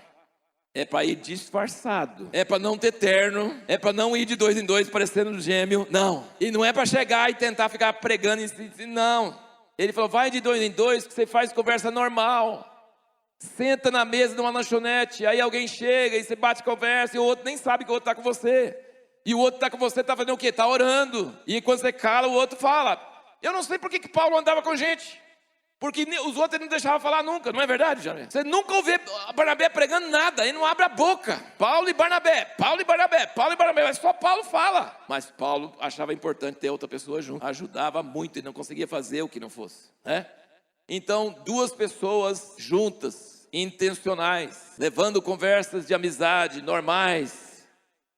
Speaker 2: É para ir disfarçado. É para não ter terno. É para não ir de 2 em 2 parecendo gêmeo. Não. E não é para chegar e tentar ficar pregando. Não. Ele falou, vai de 2 em 2 que você faz conversa normal. Senta na mesa de uma lanchonete. Aí alguém chega e você bate conversa. E o outro nem sabe que o outro está com você. E o outro está com você, está fazendo o quê? Está orando. E quando você cala, o outro fala. Eu não sei por que Paulo andava com gente. Porque os outros ele não deixavam falar nunca, não é verdade, Jair? Você nunca ouviu Barnabé pregando nada, ele não abre a boca. Paulo e Barnabé, mas só Paulo fala. Mas Paulo achava importante ter outra pessoa junto, ajudava muito e não conseguia fazer o que não fosse, né? Então, 2 pessoas juntas, intencionais, levando conversas de amizade normais,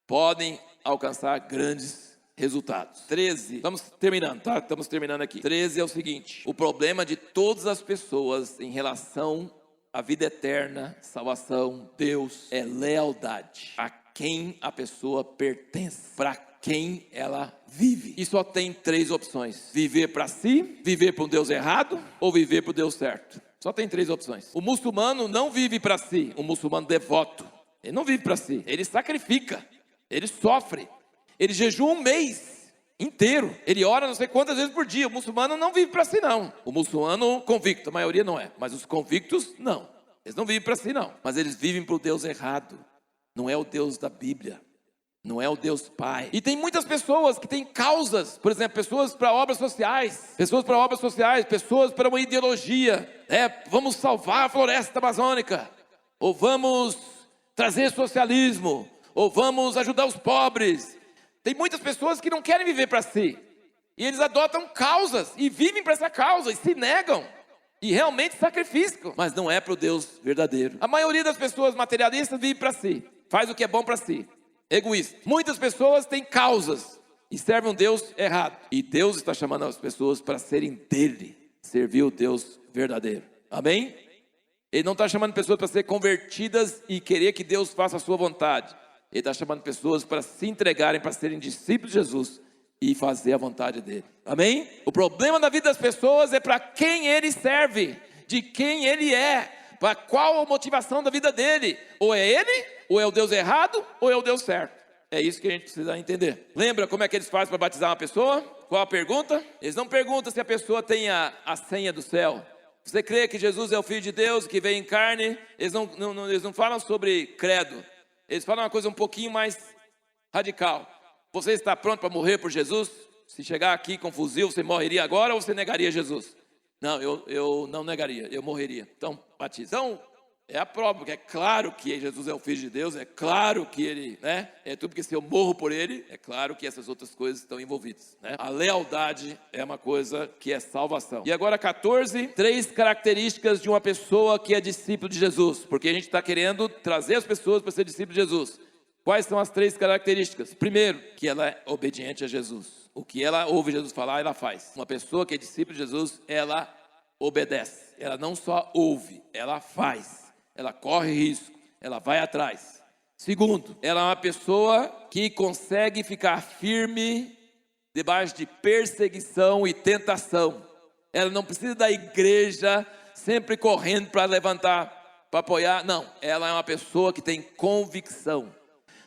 Speaker 2: podem alcançar grandes resultados. 13, estamos terminando, tá? Estamos terminando aqui. 13 é o seguinte: o problema de todas as pessoas em relação à vida eterna, salvação, Deus, é lealdade. A quem a pessoa pertence, para quem ela vive. E só tem 3 opções: viver para si, viver para um Deus errado ou viver para o Deus certo. Só tem 3 opções. O muçulmano não vive para si, o muçulmano devoto. Ele não vive para si, ele sacrifica, ele sofre. Ele jejua um mês inteiro. Ele ora não sei quantas vezes por dia. O muçulmano não vive para si, não. O muçulmano convicto, a maioria não é. Mas os convictos, não. Eles não vivem para si, não. Mas eles vivem para o Deus errado. Não é o Deus da Bíblia. Não é o Deus Pai. E tem muitas pessoas que têm causas. Por exemplo, pessoas para obras sociais. Pessoas para obras sociais. Pessoas para uma ideologia. Vamos salvar a floresta amazônica. Ou vamos trazer socialismo. Ou vamos ajudar os pobres. Tem muitas pessoas que não querem viver para si. E eles adotam causas e vivem para essa causa e se negam. E realmente sacrificam. Mas não é para o Deus verdadeiro. A maioria das pessoas materialistas vive para si. Faz o que é bom para si. Egoísta. Muitas pessoas têm causas e servem um Deus errado. E Deus está chamando as pessoas para serem dele. servir o Deus verdadeiro. Amém? Ele não está chamando pessoas para ser convertidas e querer que Deus faça a sua vontade. Ele está chamando pessoas para se entregarem, para serem discípulos de Jesus e fazer a vontade dele. Amém? O problema da vida das pessoas é para quem ele serve, de quem ele é, para qual a motivação da vida dele. Ou é ele, ou é o Deus errado, ou é o Deus certo. É isso que a gente precisa entender. Lembra como é que eles fazem para batizar uma pessoa? Qual a pergunta? Eles não perguntam se a pessoa tem a senha do céu. Você crê que Jesus é o Filho de Deus, que veio em carne? Eles não falam sobre credo. Eles falam uma coisa um pouquinho mais radical. Você está pronto para morrer por Jesus? Se chegar aqui com fuzil, você morreria agora ou você negaria Jesus? Não, eu não negaria, eu morreria. Então, batiza. Então, é a prova, porque é claro que Jesus é o Filho de Deus, é claro que ele, né? É tudo porque se eu morro por ele, é claro que essas outras coisas estão envolvidas, né? A lealdade é uma coisa que é salvação. E agora 14, 3 características de uma pessoa que é discípulo de Jesus, porque a gente está querendo trazer as pessoas para ser discípulo de Jesus. Quais são as 3 características? Primeiro, que ela é obediente a Jesus. O que ela ouve Jesus falar, ela faz. Uma pessoa que é discípulo de Jesus, ela obedece. Ela não só ouve, ela faz. Ela corre risco, ela vai atrás. Segundo, ela é uma pessoa que consegue ficar firme debaixo de perseguição e tentação. Ela não precisa da igreja sempre correndo para levantar, para apoiar. Não, ela é uma pessoa que tem convicção.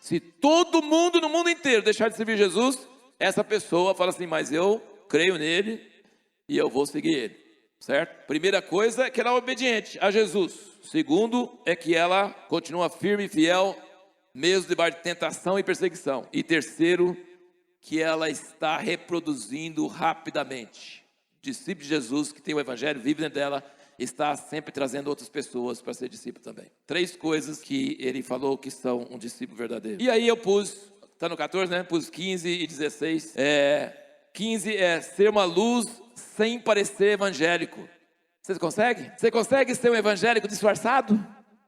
Speaker 2: Se todo mundo no mundo inteiro deixar de servir Jesus, essa pessoa fala assim, mas eu creio nele e eu vou seguir ele, certo? Primeira coisa é que ela é obediente a Jesus. Segundo é que ela continua firme e fiel, mesmo debaixo de tentação e perseguição. E terceiro, que ela está reproduzindo rapidamente. O discípulo de Jesus, que tem o evangelho, vive dentro dela, está sempre trazendo outras pessoas para ser discípulo também. 3 coisas que ele falou que são um discípulo verdadeiro. E aí eu pus, está no 14, né? Pus 15 e 16. 15 é ser uma luz sem parecer evangélico. Você consegue? Você consegue ser um evangélico disfarçado?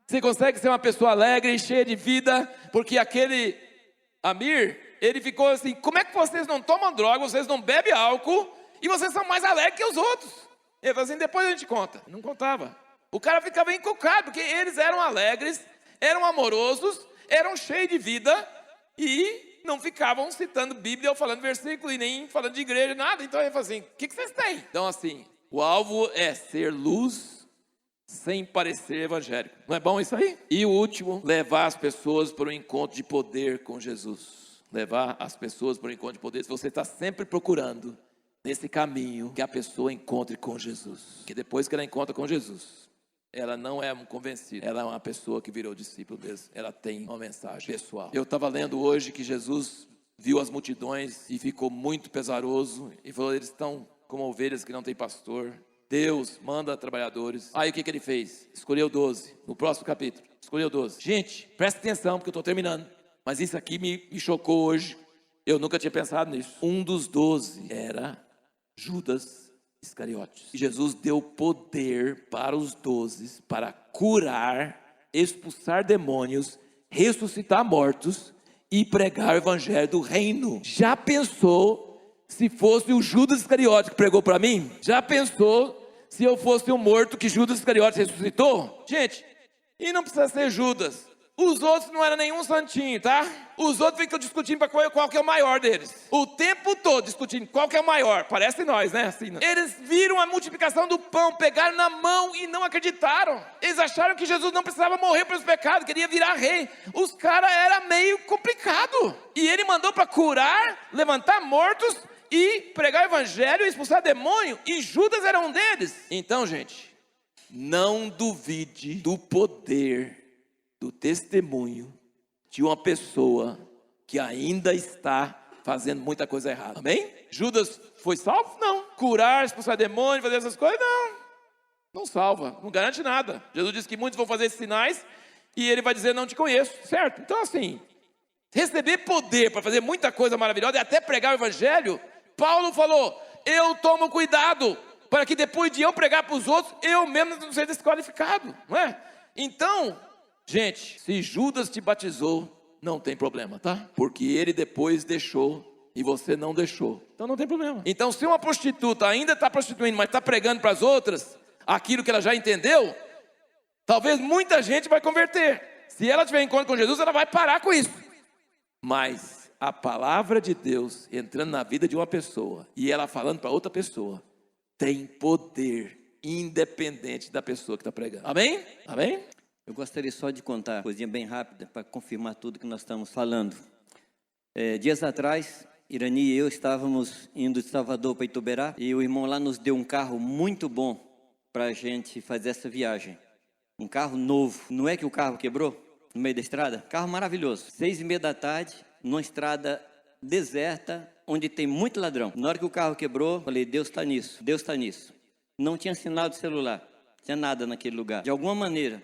Speaker 2: Você consegue ser uma pessoa alegre e cheia de vida? Porque aquele Amir, ele ficou assim, como é que vocês não tomam droga, vocês não bebem álcool e vocês são mais alegres que os outros? Ele falou assim, depois a gente conta. Não contava. O cara ficava encucado, porque eles eram alegres, eram amorosos, eram cheios de vida e não ficavam citando Bíblia ou falando versículo e nem falando de igreja, nada. Então ele falou assim, o que vocês têm? Então assim, o alvo é ser luz sem parecer evangélico. Não é bom isso aí? E o último, levar as pessoas para um encontro de poder com Jesus. Levar as pessoas para um encontro de poder. Se você está sempre procurando nesse caminho que a pessoa encontre com Jesus. Que depois que ela encontra com Jesus, ela não é um convencido. Ela é uma pessoa que virou discípulo mesmo. Ela tem uma mensagem pessoal. Eu estava lendo hoje que Jesus viu as multidões e ficou muito pesaroso. E falou, eles estão como ovelhas que não tem pastor. Deus manda trabalhadores. Aí o que ele fez? Escolheu 12. No próximo capítulo, escolheu 12. Gente, presta atenção porque eu estou terminando. Mas isso aqui me chocou hoje. Eu nunca tinha pensado nisso. Um dos 12 era Judas Iscariotes. E Jesus deu poder para os 12 para curar, expulsar demônios, ressuscitar mortos e pregar o evangelho do reino. Já pensou se fosse o Judas Iscariotes que pregou para mim? Já pensou se eu fosse o morto que Judas Iscariotes ressuscitou? Gente, e não precisa ser Judas. Os outros não eram nenhum santinho, tá? Os outros ficam discutindo para qual que é o maior deles. O tempo todo discutindo qual que é o maior. Parece nós, né? Assim, né? Eles viram a multiplicação do pão, pegaram na mão e não acreditaram. Eles acharam que Jesus não precisava morrer pelos pecados, queria virar rei. Os caras era meio complicado. E ele mandou para curar, levantar mortos e pregar o evangelho e expulsar demônio. E Judas era um deles. Então, gente, não duvide do poder do testemunho de uma pessoa que ainda está fazendo muita coisa errada. Amém? Judas foi salvo? Não. Curar, expulsar demônio, fazer essas coisas? Não. Não salva, não garante nada. Jesus disse que muitos vão fazer esses sinais e ele vai dizer, não te conheço, certo? Então assim, receber poder para fazer muita coisa maravilhosa e até pregar o evangelho, Paulo falou, eu tomo cuidado para que depois de eu pregar para os outros, eu mesmo não seja desqualificado, não é? Então, gente, se Judas te batizou, não tem problema, tá? Porque ele depois deixou e você não deixou. Então não tem problema. Então se uma prostituta ainda está prostituindo, mas está pregando para as outras aquilo que ela já entendeu, talvez muita gente vai converter. Se ela tiver encontro com Jesus, ela vai parar com isso. Mas a palavra de Deus entrando na vida de uma pessoa e ela falando para outra pessoa, tem poder independente da pessoa que está pregando. Amém? Amém?
Speaker 1: Eu gostaria só de contar uma coisinha bem rápida para confirmar tudo que nós estamos falando. Dias atrás, Irani e eu estávamos indo de Salvador para Ituberá e o irmão lá nos deu um carro muito bom para a gente fazer essa viagem. Um carro novo. Não é que o carro quebrou no meio da estrada? Carro maravilhoso. 6:30 da tarde, numa estrada deserta, onde tem muito ladrão. Na hora que o carro quebrou, falei, Deus está nisso, Deus está nisso. Não tinha sinal de celular, não tinha nada naquele lugar. De alguma maneira,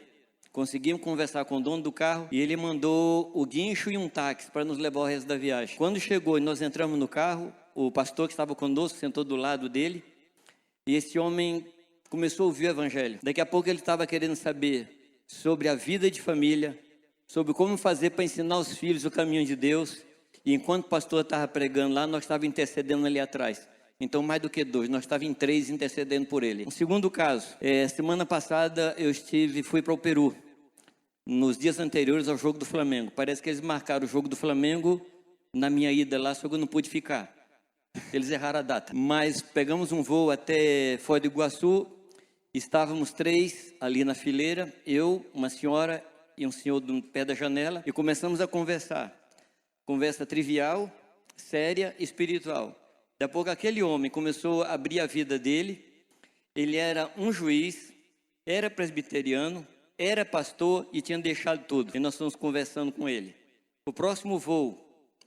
Speaker 1: conseguimos conversar com o dono do carro e ele mandou o guincho e um táxi para nos levar o resto da viagem. Quando chegou e nós entramos no carro, o pastor que estava conosco sentou do lado dele e esse homem começou a ouvir o evangelho. Daqui a pouco ele estava querendo saber sobre a vida de família, sobre como fazer para ensinar os filhos o caminho de Deus. E enquanto o pastor estava pregando lá, nós estávamos intercedendo ali atrás. Então, mais do que 2, nós estávamos em 3 intercedendo por ele. Um segundo caso, semana passada eu fui para o Peru, nos dias anteriores ao jogo do Flamengo. Parece que eles marcaram o jogo do Flamengo na minha ida lá, só que eu não pude ficar. Eles erraram a data. Mas pegamos um voo até Foz do Iguaçu, estávamos 3 ali na fileira, eu, uma senhora e um senhor do pé da janela, e começamos a conversar. Conversa trivial, séria, espiritual. Daqui a pouco aquele homem começou a abrir a vida dele. Ele era um juiz, era presbiteriano, era pastor e tinha deixado tudo. E nós estamos conversando com ele. O próximo voo,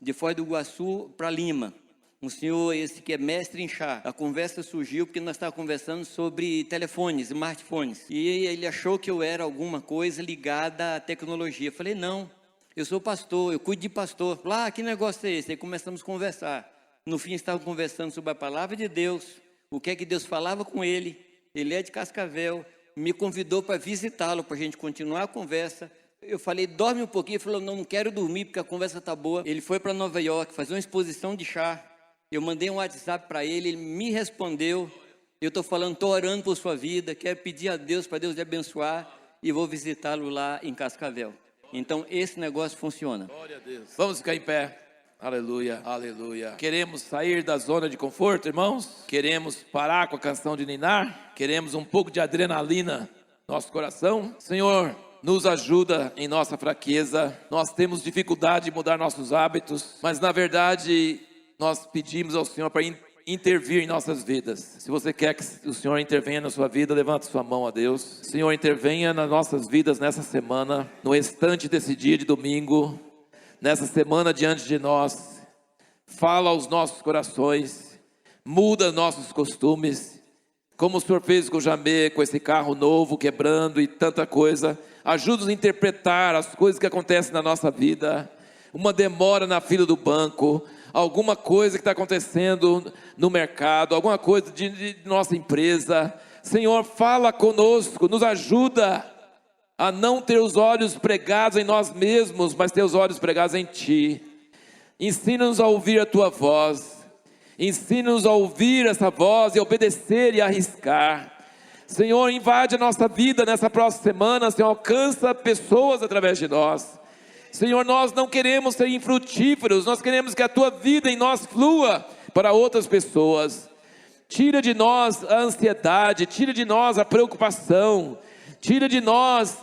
Speaker 1: de Foz do Iguaçu para Lima. Um senhor esse que é mestre em chá. A conversa surgiu porque nós estávamos conversando sobre telefones, smartphones. E ele achou que eu era alguma coisa ligada à tecnologia. Eu falei, não, eu sou pastor, eu cuido de pastor. Lá, que negócio é esse? Aí começamos a conversar. No fim, estávamos conversando sobre a palavra de Deus, o que é que Deus falava com ele. Ele é de Cascavel, me convidou para visitá-lo, para a gente continuar a conversa. Eu falei, dorme um pouquinho. Ele falou, não quero dormir porque a conversa está boa. Ele foi para Nova York fazer uma exposição de chá. Eu mandei um WhatsApp para ele, ele me respondeu. Eu estou falando, estou orando por sua vida, quero pedir a Deus para Deus lhe abençoar e vou visitá-lo lá em Cascavel. Então, esse negócio funciona.
Speaker 2: Glória a Deus. Vamos ficar em pé. Aleluia, aleluia. Queremos sair da zona de conforto, irmãos? Queremos parar com a canção de ninar? Queremos um pouco de adrenalina no nosso coração? Senhor, nos ajuda em nossa fraqueza. Nós temos dificuldade de mudar nossos hábitos, mas na verdade nós pedimos ao Senhor para intervir em nossas vidas. Se você quer que o Senhor intervenha na sua vida, levante sua mão a Deus. Senhor, intervenha nas nossas vidas nessa semana, no restante desse dia de domingo. Nessa semana diante de nós, fala aos nossos corações, muda nossos costumes, como o Senhor fez com o Jamê, com esse carro novo, quebrando e tanta coisa. Ajuda-nos a interpretar as coisas que acontecem na nossa vida, uma demora na fila do banco, alguma coisa que está acontecendo no mercado, alguma coisa de nossa empresa. Senhor, fala conosco, nos ajuda a não ter os olhos pregados em nós mesmos, mas ter os olhos pregados em Ti. Ensina-nos a ouvir a Tua voz, ensina-nos a ouvir essa voz e obedecer e arriscar. Senhor, invade a nossa vida nessa próxima semana, Senhor, alcança pessoas através de nós. Senhor, nós não queremos ser infrutíferos, nós queremos que a Tua vida em nós flua para outras pessoas. Tira de nós a ansiedade, tira de nós a preocupação, tira de nós